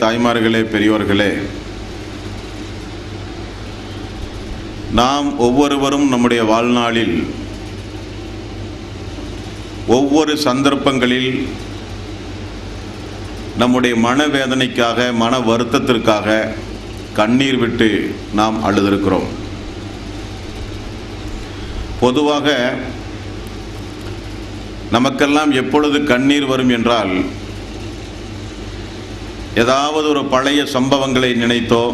தாய்மார்களே, பெரியோர்களே, நாம் ஒவ்வொருவரும் நம்முடைய வாழ்நாளில் ஒவ்வொரு சந்தர்ப்பங்களில் நம்முடைய மனவேதனைக்காக, மன வருத்தத்திற்காக கண்ணீர் விட்டு நாம் அழுதிருக்கிறோம். பொதுவாக நமக்கெல்லாம் எப்பொழுது கண்ணீர் வரும் என்றால், ஏதாவது ஒரு பழைய சம்பவங்களை நினைத்தோ,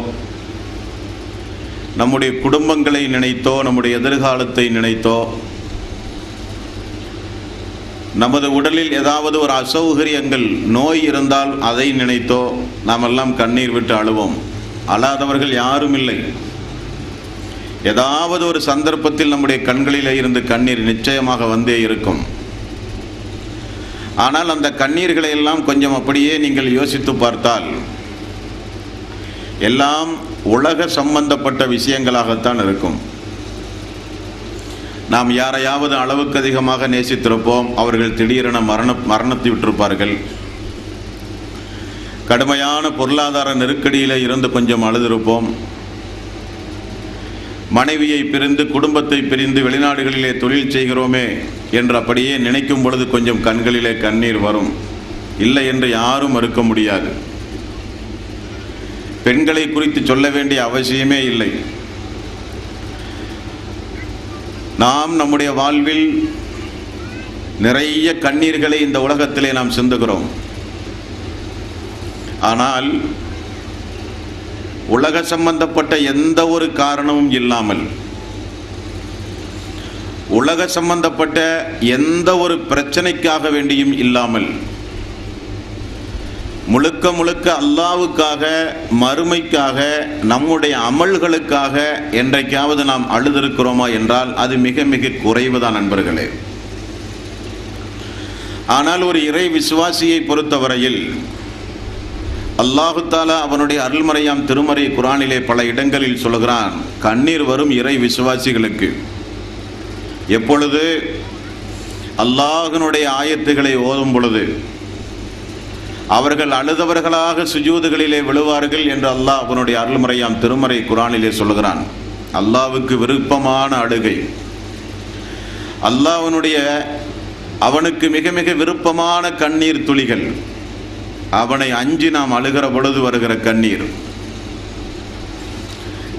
நம்முடைய குடும்பங்களை நினைத்தோ, நம்முடைய எதிர்காலத்தை நினைத்தோ, நமது உடலில் ஏதாவது ஒரு அசௌகரியங்கள், நோய் இருந்தால் அதை நினைத்தோ நாமெல்லாம் கண்ணீர் விட்டு அழுவோம். அழாதவர்கள் யாரும் இல்லை. ஏதாவது ஒரு சந்தர்ப்பத்தில் நம்முடைய கண்களிலே இருந்து கண்ணீர் நிச்சயமாக வந்தே இருக்கும். ஆனால் அந்த கண்ணீர்களை எல்லாம் கொஞ்சம் அப்படியே நீங்கள் யோசித்து பார்த்தால், எல்லாம் உலக சம்பந்தப்பட்ட விஷயங்களாகத்தான் இருக்கும். நாம் யாரையாவது அளவுக்கு அதிகமாக நேசித்திருப்போம். அவர்கள் திடீரென மரணத்தை விட்டிருப்பார்கள். கடுமையான பொருளாதார நெருக்கடியில் இருந்து கொஞ்சம் அழுதிருப்போம். மனைவியை பிரிந்து, குடும்பத்தை பிரிந்து வெளிநாடுகளிலே தொழில் செய்கிறோமே என்று அப்படியே நினைக்கும் பொழுது கொஞ்சம் கண்களிலே கண்ணீர் வரும். இல்லை என்று யாரும் மறுக்க முடியாது. பெண்களை குறித்து சொல்ல வேண்டிய அவசியமே இல்லை. நாம் நம்முடைய வாழ்வில் நிறைய கண்ணீர்களை இந்த உலகத்திலே நாம் சிந்துகிறோம். ஆனால் உலக சம்பந்தப்பட்ட எந்த ஒரு காரணமும் இல்லாமல், உலக சம்பந்தப்பட்ட எந்த ஒரு பிரச்சனைக்காக வேண்டியும் இல்லாமல், முழுக்க முழுக்க அல்லாஹ்வுக்காக, மறுமைக்காக, நம்முடைய அமல்களுக்காக என்றைக்காவது நாம் அழுதிருக்கிறோமா என்றால் அது மிக மிக குறைவுதான் நண்பர்களே. ஆனால் ஒரு இறை விசுவாசியை பொறுத்தவரையில் அல்லாஹு தாலா அவனுடைய அருள்மறையாம் திருமறை குர்ஆனிலே பல இடங்களில் சொல்கிறான், கண்ணீர் வரும் இறை விசுவாசிகளுக்கு. எப்பொழுது? அல்லாஹ்வினுடைய ஆயத்துகளை ஓதும் பொழுது அவர்கள் அழுதவர்களாக சுஜூதுகளிலே விழுவார்கள் என்று அல்லாஹ் அவனுடைய அருள்மறையாம் திருமறை குர்ஆனிலே சொல்கிறான். அல்லாஹ்வுக்கு விருப்பமான அழுகை, அல்லாஹ்வினுடைய அவனுக்கு மிக மிக விருப்பமான கண்ணீர் துளிகள், அவனை அஞ்சி நாம் அழுகிற பொழுது வருகிற கண்ணீர்.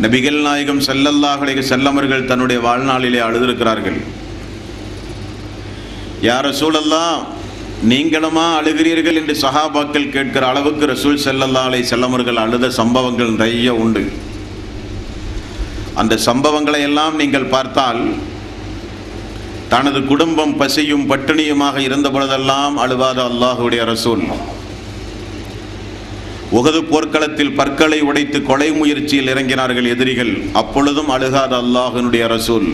நபிகள் நாயகம் ஸல்லல்லாஹு அலைஹி வஸல்லம் அவர்கள் தன்னுடைய வாழ்நாளிலே அழுதிருக்கிறார்கள். யா ரசூலல்லாஹ், நீங்களுமா அழுகிறீர்கள் என்று சஹாபாக்கள் கேட்கிற அளவுக்கு ரசூல் ஸல்லல்லாஹு அலைஹி வஸல்லம் அவர்கள் அழுத சம்பவங்கள் நிறைய உண்டு. அந்த சம்பவங்களை எல்லாம் நீங்கள் பார்த்தால், தனது குடும்பம் பசியும் பட்டினியுமாக இருந்த பொழுதெல்லாம் அழுவாத அல்லாஹ்வுடைய ரசூல், உஹது போர்க்களத்தில் பற்களை உடைத்து கொலை முயற்சியில் இறங்கினார்கள் எதிரிகள், அப்பொழுதும் அழுகாத அல்லாஹ்வினுடைய ரசூல்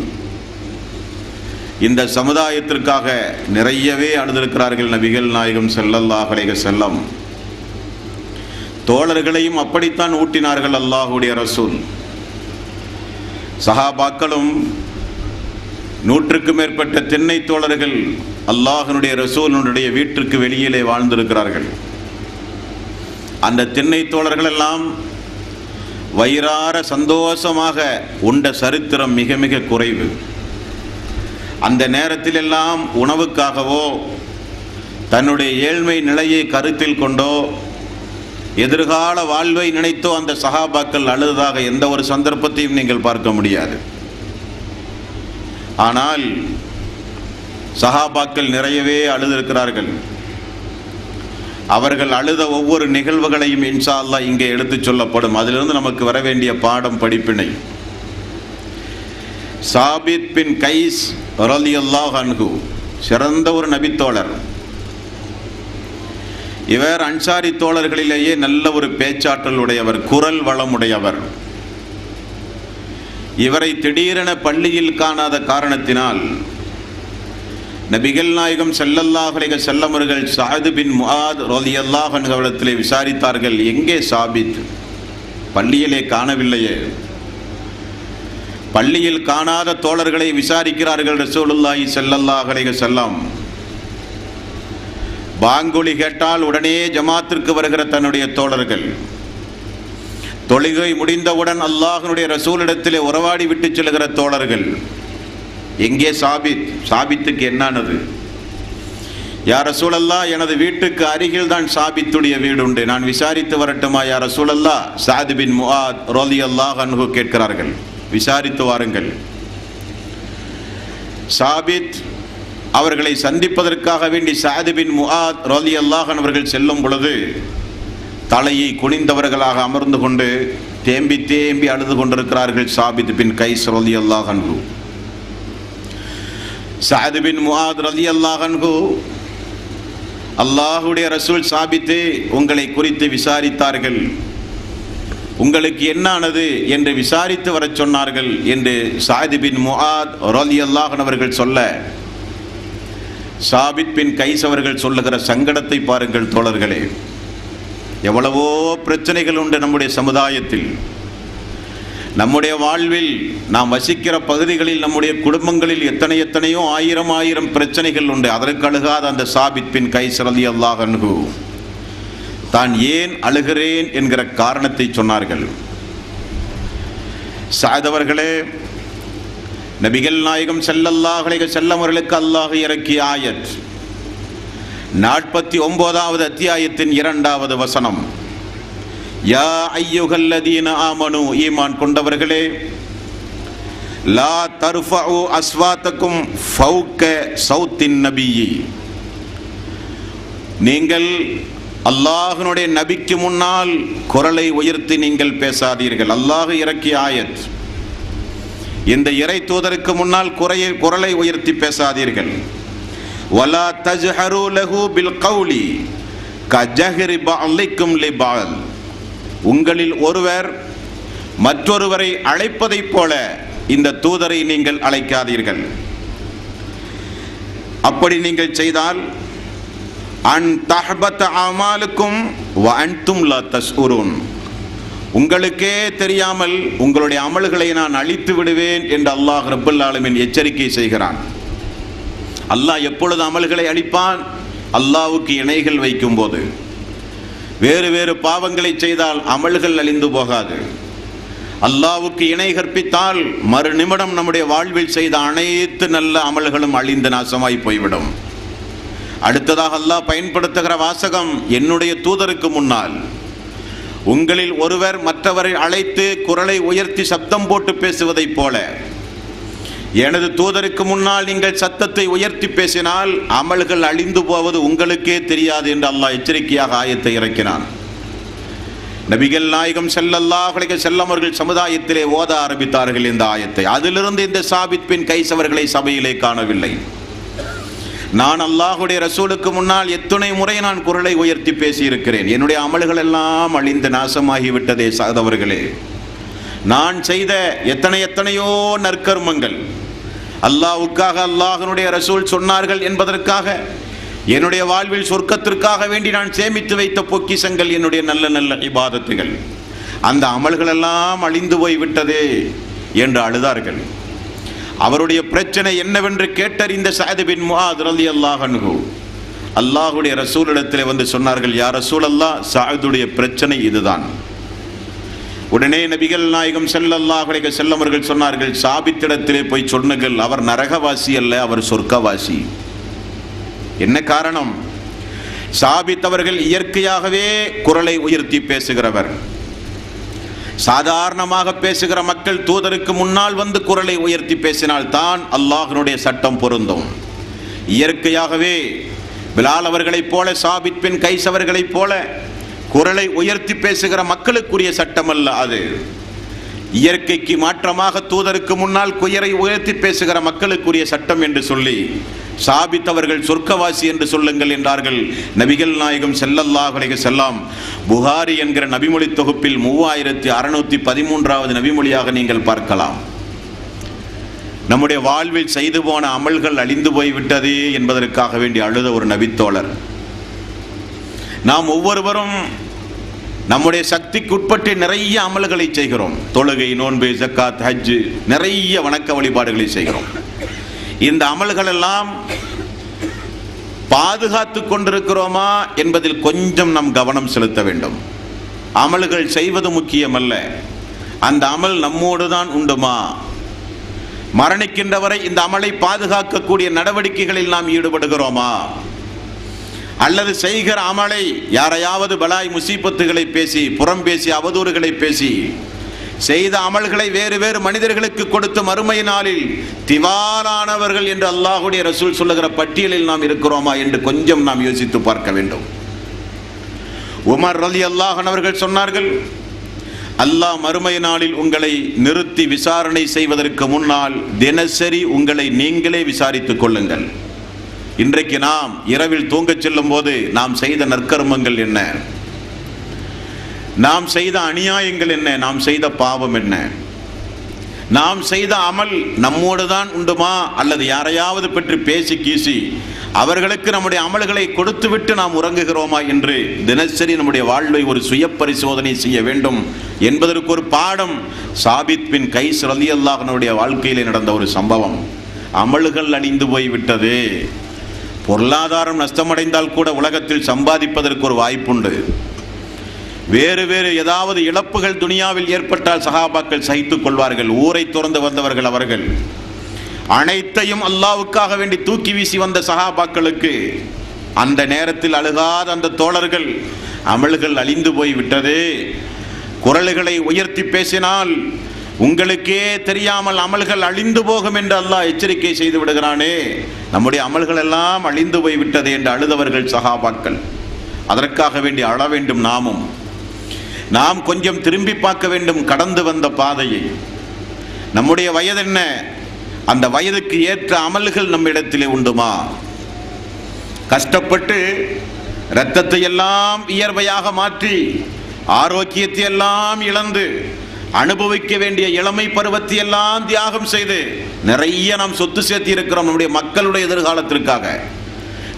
இந்த சமுதாயத்திற்காக நிறையவே அழுதிருக்கிறார்கள் நபிகள் நாயகம் ஸல்லல்லாஹு அலைஹி வஸல்லம். தோழர்களையும் அப்படித்தான் ஊட்டினார்கள் அல்லாஹ்வுடைய ரசூல். சஹாபாக்களும் 100க்கும் மேற்பட்ட திண்ணை தோழர்கள் அல்லாஹ்வினுடைய ரசூலுடைய வீட்டிற்கு வெளியிலே வாழ்ந்திருக்கிறார்கள். அந்த திண்ணை தோழர்கள் எல்லாம் வயிறார சந்தோஷமாக உண்ட சரித்திரம் மிக மிக குறைவு. அந்த நேரத்தில் எல்லாம் உணவுக்காகவோ, தன்னுடைய ஏழ்மை நிலையை கருத்தில் கொண்டோ, எதிர்கால வாழ்வை நினைத்தோ அந்த சஹாபாக்கள் அழுததாக எந்த ஒரு சந்தர்ப்பத்தையும் நீங்கள் பார்க்க முடியாது. ஆனால் சஹாபாக்கள் நிறையவே அழுதிருக்கிறார்கள். அவர்கள் அழுத ஒவ்வொரு நிகழ்வுகளையும் இன்ஷா அல்லாஹ் இங்கே எடுத்துச் சொல்லப்படும். அதிலிருந்து நமக்கு வர வேண்டிய பாடம், படிப்பினை. சாபித் பின் கைஸ் ரலியல்லாஹு அன்ஹு சிறந்த ஒரு நபித்தோழர். இவர் அன்சாரி தோழர்களிலேயே நல்ல ஒரு பேச்சாற்றல் உடையவர், குரல் வளம் உடையவர். இவரை திடீரென பள்ளியில் காணாத காரணத்தினால் நபிகள் நாயகம் ஸல்லல்லாஹு அலைஹி வஸல்லம் அவர்கள் சஅத் பின் முஆத் ரலியல்லாஹு அன்ஹு அவர்களிடத்திலே விசாரித்தார்கள், எங்கே சாபித்? பள்ளியிலே காணவில்லையே. பள்ளியில் காணாத தோழர்களை விசாரிக்கிறார்கள் ரசூலுல்லாஹி ஸல்லல்லாஹு அலைஹி வஸல்லம். பாங்கொலி கேட்டால் உடனே ஜமாத்திற்கு வருகிற தன்னுடைய தோழர்கள், தொழுகை முடிந்தவுடன் அல்லாஹ்வுடைய ரசூலிடத்திலே உறவாடி விட்டு செல்கிற தோழர்கள். எங்கே சாபித்துக்கு என்னானது? யா ரசூலல்லாஹ், எனது வீட்டுக்கு அருகில் தான் சாபித்துடைய வீடு உண்டு, நான் விசாரித்து வரட்டுமா யா ரசூலல்லாஹ்? சஅத் பின் முஆத் ரலியல்லாஹு அன்ஹு கேட்கிறார்கள், விசாரித்து வாருங்கள். சாபித் அவர்களை சந்திப்பதற்காக வேண்டி சஅத் பின் முஆத் ரலியல்லாஹு அன்ஹு அவர்கள் செல்லும் பொழுது தலையை குனிந்தவர்களாக அமர்ந்து கொண்டு தேம்பி தேம்பி அழுது கொண்டிருக்கிறார்கள். சாபித் பின் கைஸ் ரலியல்லாஹு அன்ஹு. சஅத் பின் முஆத் ரலியல்லாஹு அன்ஹு, அல்லாஹ்வுடைய ரசூல் சாபித்தே உங்களை குறித்து விசாரித்தார்கள், உங்களுக்கு என்னானது என்று விசாரித்து வர சொன்னார்கள் என்று சஅத் பின் முஆத் ரலியல்லாஹு அன்ஹு அவர்கள் சொல்ல, சாபித் பின் கைஸ் அவர்கள் சொல்லுகிற சங்கடத்தை பாருங்கள் தோழர்களே. எவ்வளவோ பிரச்சனைகள் உண்டு நம்முடைய சமுதாயத்தில், நம்முடைய வாழ்வில், நாம் வசிக்கிற பகுதிகளில், நம்முடைய குடும்பங்களில் எத்தனையோ ஆயிரம் பிரச்சனைகள் உண்டு. அதற்கு அழுகாத அந்த சாபித் பின் கைஸ் ரலியல்லாஹு அன்ஹு தான் ஏன் அழுகிறேன் என்கிற காரணத்தை சொன்னார்கள். சஅத் அவர்களே, நபிகள் நாயகம் ஸல்லல்லாஹு அலைஹி வஸல்லம் அவர்களுக்கு அல்லாஹ் இறக்கிய ஆயத் 49வது அத்தியாயத்தின் 2வது வசனம், யா அய்யுஹல்லதீன ஆமனு, ஈமான் கொண்டவர்களே, லா தர்ஃபஉ அஸ்வாத்தக்கும் ஃபௌக சௌத்தின் நபியி, நீங்கள் அல்லாஹ்வுடைய நபிக்கு முன்னால் குரலை உயர்த்தி நீங்கள் பேசாதீர்கள். அல்லாஹ் இறக்கிய ஆயத். இந்த இறை தூதருக்கு முன்னால் குரலை உயர்த்தி பேசாதீர்கள். வலா தஜ்ஹரு லஹு பில் கௌலி கஜஹரி பஅலிக்கும் லிபஅல், உங்களில் ஒருவர் மற்றொருவரை அழைப்பதைப் போல இந்த தூதரை நீங்கள் அழைக்காதீர்கள். அப்படி நீங்கள் செய்தால் அன் தஹ்பத அமாலுக்கும் வ அன்தும் லா தஷ்உரூன், உங்களுக்கே தெரியாமல் உங்களுடைய அமல்களை நான் அழித்து விடுவேன் என்று அல்லாஹ் ரப்பல் ஆலமீன் எச்சரிக்கை செய்கிறான். அல்லாஹ் எப்பொழுது அமல்களை அழிப்பான்? அல்லாஹ்வுக்கு இணைகள் வைக்கும் போது. வேறு வேறு பாவங்களை செய்தால் அமல்கள் அழிந்து போகாது. அல்லாஹ்வுக்கு இணை கற்பித்தால் மறு நிமிடம் நம்முடைய வாழ்வில் செய்த அனைத்து நல்ல அமல்களும் அழிந்து நாசமாய் போய்விடும். அடுத்ததாக அல்லாஹ் பயன்படுத்துகிற வாசகம், என்னுடைய தூதருக்கு முன்னால் உங்களில் ஒருவர் மற்றவரை அழைத்து குரலை உயர்த்தி சப்தம் போட்டு பேசுவதைப் போல எனது தூதருக்கு முன்னால் நீங்கள் சத்தத்தை உயர்த்தி பேசினால் அமல்கள் அழிந்து போவது உங்களுக்கே தெரியாது என்று அல்லாஹ் எச்சரிக்கையாக ஆயத்தை இறக்கினான். நபிகள் நாயகம் ஸல்லல்லாஹு அலைஹி வஸல்லம் அவர்கள் சமுதாயத்திலே ஓத ஆரம்பித்தார்கள் இந்த ஆயத்தை. அதிலிருந்து இந்த சாபித் பின் கைஸ் அவர்களை சபையிலே காணவில்லை. நான் அல்லாஹ்வுடைய ரசூலுக்கு முன்னால் எத்தனை முறை நான் குரலை உயர்த்தி பேசியிருக்கிறேன், என்னுடைய அமல்கள் எல்லாம் அழிந்து நாசமாகிவிட்டதே சாதவர்களே. நான் செய்த எத்தனையோ நற்கர்மங்கள் அல்லாஹ்வுக்காக, அல்லாஹ்வுடைய ரசூல் சொன்னார்கள் என்பதற்காக, என்னுடைய வாழ்வில் சொர்க்கத்திற்காக வேண்டி நான் சேமித்து வைத்த பொக்கிஷங்கள், என்னுடைய நல்ல இபாதத்துகள், அந்த அமல்கள் எல்லாம் அழிந்து போய்விட்டதே என்று அழுதார்கள். அவருடைய பிரச்சனை என்னவென்று கேட்டறிந்த சஅத் பின் முஆத் ரலியல்லாஹு அன்ஹு அல்லாஹ்வுடைய ரசூலிடத்திலே வந்து சொன்னார்கள், யா ரசூலல்லாஹ், சஅதுடைய பிரச்சனை இதுதான். உடனே நபிகள் நாயகம் ஸல்லல்லாஹு அலைஹி வஸல்லம் அவர்கள் சொன்னார்கள், சாபித்திடத்திலே போய் சொன்னுங்கள், அவர் நரகவாசி அல்ல, அவர் சொர்க்கவாசி. என்ன காரணம்? சாபித் அவர்கள் இயற்கையாகவே குரலை உயர்த்தி பேசுகிறவர். சாதாரணமாக பேசுகிற மக்கள் தூதருக்கு முன்னால் வந்து குரலை உயர்த்தி பேசினால் தான் அல்லாஹ்வுடைய சட்டம் பொருந்தும். இயற்கையாகவே பிலால் அவர்களைப் போல, சாபித் பின் கைஸ் அவர்களைப் போல குரலை உயர்த்தி பேசுகிற மக்களுக்குரிய சட்டம் அல்ல அது. இயற்கைக்கு மாற்றமாக தூதருக்கு முன்னால் குயரை உயர்த்தி பேசுகிற மக்களுக்குரிய சட்டம் என்று சொல்லி சாபித் அவர்கள் சொர்க்கவாசி என்று சொல்லுங்கள் என்றார்கள் நபிகள் நாயகம் ஸல்லல்லாஹு அலைஹி வஸல்லம். புகாரி என்கிற நபிமொழி தொகுப்பில் 3613வது நபிமொழியாக நீங்கள் பார்க்கலாம். நம்முடைய வாழ்வில் செய்து போன அமல்கள் அழிந்து போய்விட்டதே என்பதற்காக வேண்டி அழுத ஒரு நபித்தோழர். நாம் ஒவ்வொருவரும் நம்முடைய சக்திக்கு உட்பட்டு நிறைய அமல்களை செய்கிறோம். தொழுகை, நோன்பு, ஜக்காத், ஹஜ், நிறைய வணக்க வழிபாடுகளை செய்கிறோம். இந்த அமல்கள் எல்லாம் பாதுகாத்து கொண்டிருக்கிறோமா என்பதில் கொஞ்சம் நாம் கவனம் செலுத்த வேண்டும். அமல்கள் செய்வது முக்கியமல்ல, அந்த அமல் நம்மோடு தான் உண்டுமா? மரணிக்கின்ற வரை இந்த அமலை பாதுகாக்கக்கூடிய நடவடிக்கைகளில் நாம் ஈடுபடுகிறோமா? அல்லது செய்கிற அமலை யாரையாவது பலாய் முசீபத்துகளை பேசி, புறம் பேசி, அவதூறுகளை பேசி, செய்த அமல்களை வேறு வேறு மனிதர்களுக்கு கொடுத்து மறுமை நாளில் திவாலானவர்கள் என்று அல்லாஹ்வுடைய ரசூல் சொல்லுகிற பட்டியலில் நாம் இருக்கிறோமா என்று கொஞ்சம் நாம் யோசித்து பார்க்க வேண்டும். உமர் ரலியல்லாஹு அன்ஹு அவர்கள் சொன்னார்கள், அல்லாஹ் மறுமை நாளில் உங்களை நிறுத்தி விசாரணை செய்வதற்கு முன்னால் தினசரி உங்களை நீங்களே விசாரித்துக் கொள்ளுங்கள். இன்றைக்கு நாம் இரவில் தூங்கச் செல்லும் போது நாம் செய்த நற்கர்மங்கள் என்ன, நாம் செய்த அநியாயங்கள் என்ன, நாம் செய்த பாவம் என்ன, நாம் செய்த அமல் நம்மோடு தான் உண்டுமா அல்லது யாரையாவது பற்றி பேசி கீசி அவர்களுக்கு நம்முடைய அமல்களை கொடுத்துவிட்டு நாம் உறங்குகிறோமா என்று தினசரி நம்முடைய வாழ்வை ஒரு சுய பரிசோதனை செய்ய வேண்டும் என்பதற்கு ஒரு பாடம் சாபித் பின் கைஸ் ரலியல்லாஹு அன்ஹுடைய வாழ்க்கையில் நடந்த ஒரு சம்பவம். அமல்கள் அழிந்து போய்விட்டது. பொருளாதாரம் நஷ்டமடைந்தால் கூட உலகத்தில் சம்பாதிப்பதற்கு ஒரு வாய்ப்புண்டு. வேறு வேறு ஏதாவது இழப்புகள் துனியாவில் ஏற்பட்டால் சஹாபாக்கள் சகித்துக் கொள்வார்கள். ஊரை துறந்து வந்தவர்கள் அவர்கள். அனைத்தையும் அல்லாஹ்வுக்காக வேண்டி தூக்கி வீசி வந்த சஹாபாக்களுக்கு அந்த நேரத்தில் அழுகாத அந்த தோழர்கள் அமல்கள் அழிந்து போய் விட்டது, குரல்களை உயர்த்தி பேசினால் உங்களுக்கே தெரியாமல் அமல்கள் அழிந்து போகும் என்று அல்லாஹ் எச்சரிக்கை செய்து விடுகிறானே, நம்முடைய அமல்கள் எல்லாம் அழிந்து போய் விட்டது என்று அழுதவர்கள் சஹாபாக்கள். அதற்காக வேண்டி அழ வேண்டும். நாம் கொஞ்சம் திரும்பி பார்க்க வேண்டும் கடந்து வந்த பாதையை. நம்முடைய வயது என்ன, அந்த வயதுக்கு ஏற்ற அமல்கள் நம்மிடத்திலே உண்டுமா? கஷ்டப்பட்டு இரத்தத்தை எல்லாம் வியர்வையாக மாற்றி ஆரோக்கியத்தை எல்லாம் இழந்து அனுபவிக்க வேண்டிய இளமை பருவத்தை எல்லாம் தியாகம் செய்து நிறைய நாம் சொத்து சேர்த்தி இருக்கிறோம் நம்முடைய மக்களுடைய எதிர்காலத்திற்காக.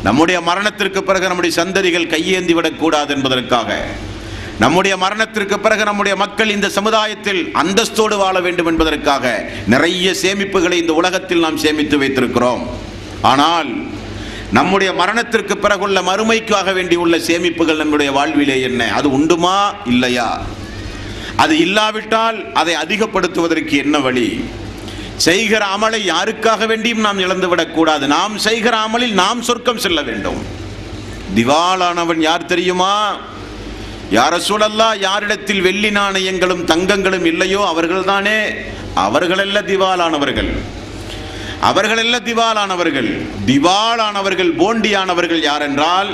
நம்முடைய மரணத்திற்கு பிறகு நம்முடைய சந்ததிகள் கையேந்தி விடக்கூடாது என்பதற்காக, நம்முடைய மரணத்திற்கு பிறகு நம்முடைய மக்கள் இந்த சமுதாயத்தில் அந்தஸ்தோடு வாழ வேண்டும் என்பதற்காக நிறைய சேமிப்புகளை இந்த உலகத்தில் நாம் சேமித்து வைத்திருக்கிறோம். ஆனால் நம்முடைய மரணத்திற்கு பிறகுள்ள மறுமைக்காக வேண்டியுள்ள சேமிப்புகள் நம்முடைய வாழ்விலே என்ன, அது உண்டுமா இல்லையா? அது இல்லாவிட்டால் அதை அதிகப்படுத்துவதற்கு என்ன வழி? செய்கிற அமலை யாருக்காக வேண்டியும் நாம் இழந்துவிடக்கூடாது. நாம் செய்கிற அமலில் நாம் சொர்க்கம் செல்ல வேண்டும். திவாலானவன் யார் தெரியுமா? யா ரசூலல்லாஹ், யாரிடத்தில் வெள்ளி நாணயங்களும் தங்கங்களும் இல்லையோ அவர்கள்தானே. அவர்களல்ல திவாலானவர்கள், அவர்களல்ல திவாலானவர்கள். திவாலானவர்கள், போண்டியானவர்கள் யார் என்றால்,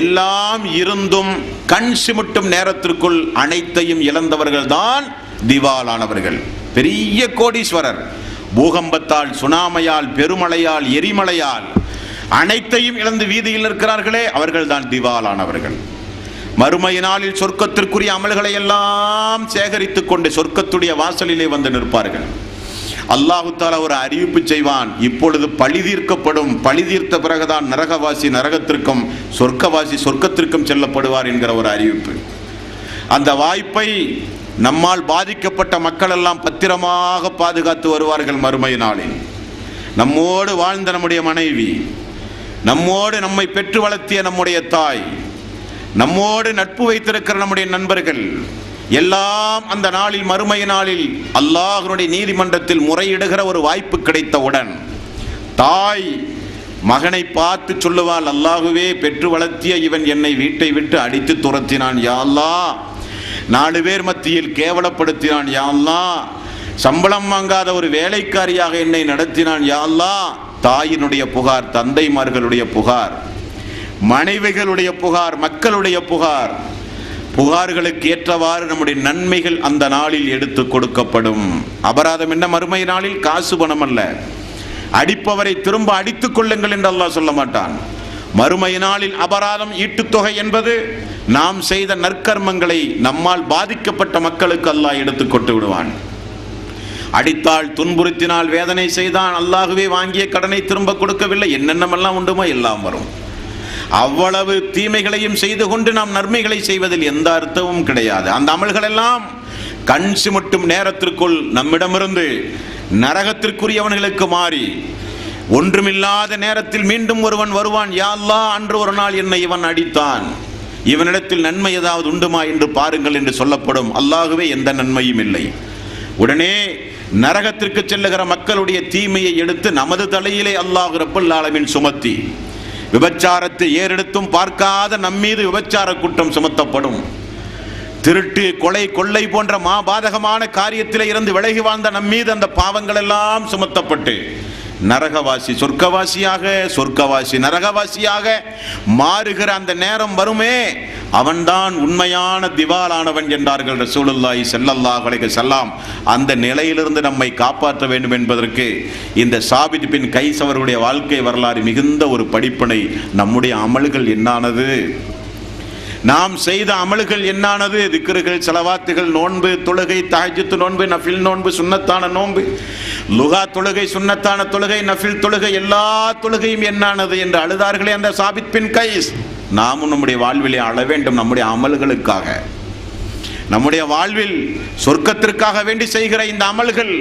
எல்லாம் இருந்தும் கண் சிமிட்டும் நேரத்திற்குள் அனைத்தையும் இழந்தவர்கள் தான் திவாலானவர்கள். பெரிய கோடீஸ்வரர், பூகம்பத்தால், சுனாமையால், பெருமழையால், எரிமலையால் அனைத்தையும் இழந்து வீதியில் இருக்கிறார்களே, அவர்கள் தான் திவாலானவர்கள். மறுமை நாளில் சொர்க்கத்திற்குரிய அமல்களை எல்லாம் சேகரித்துக் கொண்டு சொர்க்கத்துடைய வாசலிலே வந்து நிற்பார்கள். அல்லாஹு தஆலா ஒரு அறிவிப்பு செய்வான், இப்பொழுது பழி தீர்க்கப்படும், பழி தீர்த்த பிறகுதான் நரகவாசி நரகத்திற்கும் சொர்க்கவாசி சொர்க்கத்திற்கும் செல்லப்படுவார் என்கிற ஒரு அறிவிப்பு. அந்த வாய்ப்பை நம்மால் பாதிக்கப்பட்ட மக்கள் எல்லாம் பத்திரமாக பாதுகாத்து வருவார்கள் மறுமை நாளில். நம்மோடு வாழ்ந்த நம்முடைய மனைவி, நம்மோடு நம்மை பெற்று வளர்த்திய நம்முடைய தாய், நம்மோடு நட்பு வைத்திருக்கிற நம்முடைய நண்பர்கள் எல்லாம் அந்த நாளில் மறுமை நாளில் அல்லாஹ்வுடைய நீதிமன்றத்தில் முறையிடுகிற ஒரு வாய்ப்பு கிடைத்தவுடன் தாய் மகனை பார்த்து சொல்லுவாள், அல்லாஹுவே, பெற்று வளர்த்திய இவன் என்னை வீட்டை விட்டு அடித்து துரத்தினான் யா அல்லாஹ், 4 பேர் மத்தியில் கேவலப்படுத்தினான் யா அல்லாஹ், சம்பளம் வாங்காத ஒரு வேலைக்காரியாக என்னை நடத்தினான் யா அல்லாஹ். தாயினுடைய புகார், தந்தைமார்களுடைய புகார், மனைவிகளுடைய புகார், மக்களுடைய புகார், புகார்களுக்கு ஏற்றவாறு நம்முடைய நன்மைகள் அந்த நாளில் எடுத்து கொடுக்கப்படும். அபராதம் என்ன மறுமை நாளில்? காசு பணம் அல்ல. அடிப்பவரை திரும்ப அடித்துக் கொள்ளுங்கள் என்று அல்லாஹ் சொல்ல மாட்டான். மறுமை நாளில் அபராதம் ஈட்டுத்தொகை என்பது நாம் செய்த நற்கர்மங்களை நம்மால் பாதிக்கப்பட்ட மக்களுக்கு அல்லாஹ் எடுத்து கொண்டு விடுவான். அடித்தால், துன்புறுத்தினால், வேதனை செய்தான், அல்லாஹுவே வாங்கிய கடனை திரும்ப கொடுக்கவில்லை, என்னென்னமெல்லாம் உண்டுமோ எல்லாம் வரும். அவ்வளவு தீமைகளையும் செய்து கொண்டு நாம் நன்மைகளை செய்வதில் எந்த அர்த்தமும் கிடையாது. அந்த அமல்கள் எல்லாம் கண் சிமிட்டும் நேரத்திற்குள் நம்மிடமிருந்து நரகத்திற்குரியவர்களுக்கு மாறி ஒன்றுமில்லாத நேரத்தில் மீண்டும் ஒருவன் வருவான், யா அல்லாஹ் அன்று ஒரு நாள் என்னை இவன் அடித்தான், இவனிடத்தில் நன்மை ஏதாவது உண்டுமா என்று பாருங்கள் என்று சொல்லப்படும். அல்லாஹ்வே எந்த நன்மையும் இல்லை. உடனே நரகத்திற்கு செல்லுகிற மக்களுடைய தீமையை எடுத்து நமது தலையிலே அல்லாஹ் ரப்பல் ஆலமீன் சுமத்தி, விபச்சாரத்தை ஏறெடுத்தும் பார்க்காத நம்மீது விபச்சார குற்றம் சுமத்தப்படும். திருட்டு, கொலை, கொள்ளை போன்ற மாபாதகமான காரியத்திலே இருந்து விலகி வாழ்ந்த நம்மீது அந்த பாவங்கள் எல்லாம் சுமத்தப்பட்டு நரகவாசி சொர்க்கவாசியாக, சொர்க்கவாசி நரகவாசியாக மாறுகிற அந்த நேரம் வருமே, அவன்தான் உண்மையான திவாலானவன் என்றார்கள் ரசூலுல்லாஹி ஸல்லல்லாஹு அலைஹி வஸல்லம். அந்த நிலையிலிருந்து நம்மை காப்பாற்ற வேண்டும் என்பதற்கு இந்த சாபித் பின் கைஸ் அவர்களுடைய வாழ்க்கை வரலாறு மிகுந்த ஒரு படிப்பினை. நம்முடைய அமல்கள் என்னானது, நாம் செய்த அமல்கள் என்னானது, திக்ருகள், ஸலவாத்துகள், நோன்பு, தொழுகை, தஹஜ்ஜுத் நோன்பு, நஃபில் நோன்பு, சுன்னத்தான நோன்பு, லுகா தொழுகை, சுன்னத்தான தொழுகை, நஃபில் தொழுகை, எல்லா தொழுகையும் என்னானது என்று அழுதார்களே அந்த சாபித் பின் கைஸ். நாமும் நம்முடைய வாழ்விலே அழ வேண்டும். நம்முடைய அமல்களுக்காக, நம்முடைய வாழ்வில் சொர்க்கத்திற்காக வேண்டி செய்கிற இந்த அமல்கள்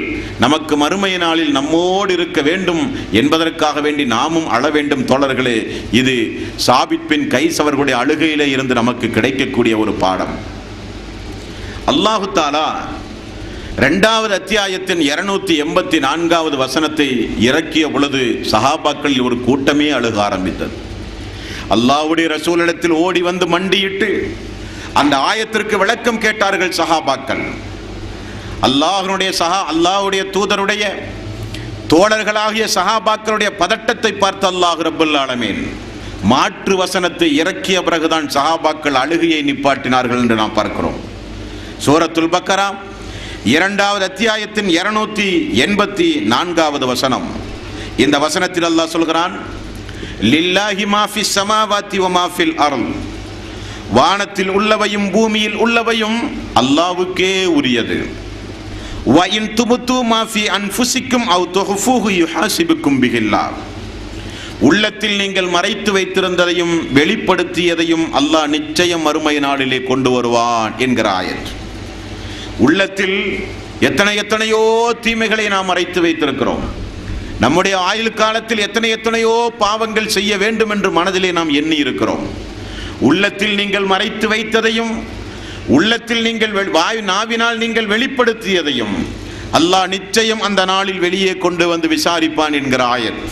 நமக்கு மறுமை நாளில் நம்மோடு இருக்க வேண்டும் என்பதற்காக வேண்டி நாமும் அழ வேண்டும் தோழர்களே. இது சாபித் பின் கைஸ் அவர்களுடைய அழுகையிலே இருந்து நமக்கு கிடைக்கக்கூடிய ஒரு பாடம். அல்லாஹு தஆலா 2வது அத்தியாயத்தின் 284வது வசனத்தை இறக்கிய பொழுது சஹாபாக்களில் ஒரு கூட்டமே அழுக ஆரம்பித்தது. அல்லாஹ்வுடைய ரசூலிடத்தில் ஓடி வந்து மண்டியிட்டு அந்த ஆயத்திற்கு விளக்கம் கேட்டார்கள் சஹாபாக்கள். அல்லாஹ்வுடைய தூதருடைய தோழர்களாகிய சஹாபாக்களுடைய பதட்டத்தை பார்த்து அல்லாஹ் ரப்பல் ஆலமீன் மாற்று வசனத்தை இறக்கிய பிறகுதான் சஹாபாக்கள் அழுகையை நிப்பாட்டினார்கள் என்று நாம் பார்க்கிறோம். சூரத்துல் பக்கரா 2வது அத்தியாயத்தின் 284வது வசனம். இந்த வசனத்தில் அல்லாஹ் சொல்கிறான், லில்லாஹி மா ஃபிஸ் ஸமாவாத்தி வ மா ஃபில் அர்ள், வானத்தில் உள்ளவையும் பூமியில் உள்ளவையும் அல்லாஹ்வுக்கே உரியது. வ இன் துபுது மா ஃபி அன்ஃபுசிக்கும் அவ் துஹ்ஃபூஹு யுஹாசிபுக்கும் பிஹில்லாஹ், உள்ளத்தில் நீங்கள் மறைத்து வைத்திருந்ததையும் வெளிப்படுத்தியதையும் அல்லாஹ் நிச்சயம் மறுமை நாளிலே கொண்டு வருவான் என்கிற ஆயத். உள்ளத்தில் எத்தனையோ தீமைகளை நாம் மறைத்து வைத்திருக்கிறோம். நம்முடைய ஆயுள் காலத்தில் எத்தனையோ பாவங்கள் செய்ய வேண்டும் என்று மனதிலே நாம் எண்ணி இருக்கிறோம். உள்ளத்தில் நீங்கள் மறைத்து வைத்ததையும் உள்ளத்தில் நீங்கள் நாவினால் நீங்கள் வெளிப்படுத்தியதையும் அல்லாஹ் நிச்சயம் அந்த நாளில் வெளியே கொண்டு வந்து விசாரிப்பான் என்கிற ஆயத்.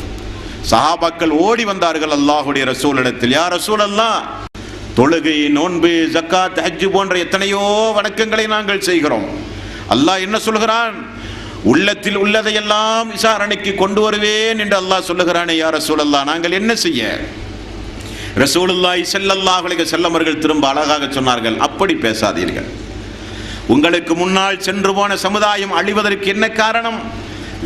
சஹாபாக்கள் ஓடி வந்தார்கள் அல்லாஹ்வுடைய ரசூலிடத்தில், யா ரசூலல்லாஹ், தொழுகை, நோன்பு, ஜக்காத், ஹஜ் போன்ற எத்தனையோ வணக்கங்களை நாங்கள் செய்கிறோம். அல்லாஹ் என்ன சொல்கிறான்? உள்ளத்தில் உள்ளதையெல்லாம் விசாரணைக்கு கொண்டு வருவேன் என்று அல்லாஹ் சொல்லுகிறானே, யா ரசூலல்லாஹ், நாங்கள் என்ன செய்ய? ரசூலுல்லாஹி ஸல்லல்லாஹு அலைஹி வஸல்லம் அவர்கள் திரும்ப அழகாக சொன்னார்கள், அப்படி பேசாதீர்கள். உங்களுக்கு முன்னால் சென்று போன சமுதாயம் அழிவதற்கு என்ன காரணம்?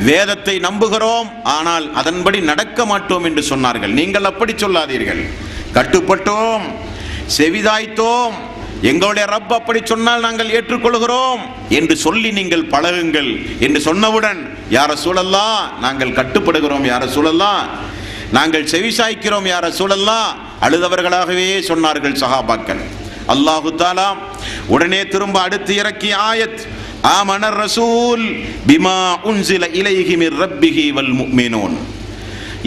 வேதத்தை நம்புகிறோம், ஆனால் அதன்படி நடக்க மாட்டோம் என்று சொன்னார்கள். நீங்கள் அப்படி சொல்லாதீர்கள். கட்டுப்பட்டோம், செவிதாய்த்தோம், எங்களுடைய ரப் அப்படி சொன்னால் நாங்கள் ஏற்றுக்கொள்கிறோம் என்று சொல்லி நீங்கள் பழகுங்கள் என்று சொன்னவுடன், யா ரசூலல்லாஹ், நாங்கள் கட்டுப்படுகிறோம், யா ரசூலல்லாஹ், நாங்கள் செவிசாய்க்கிறோம், யா ரசூலல்லாஹ், அழுதவர்களாகவே சொன்னார்கள் சஹாபாக்கள். அல்லாஹு தஆலா உடனே திரும்ப அடுத்து இறக்கிய ஆயத், ஆமனர் ரசூல் பிமா உன்சில இலைஹி மிர் ரப்பிஹி வல் முஃமினூன்,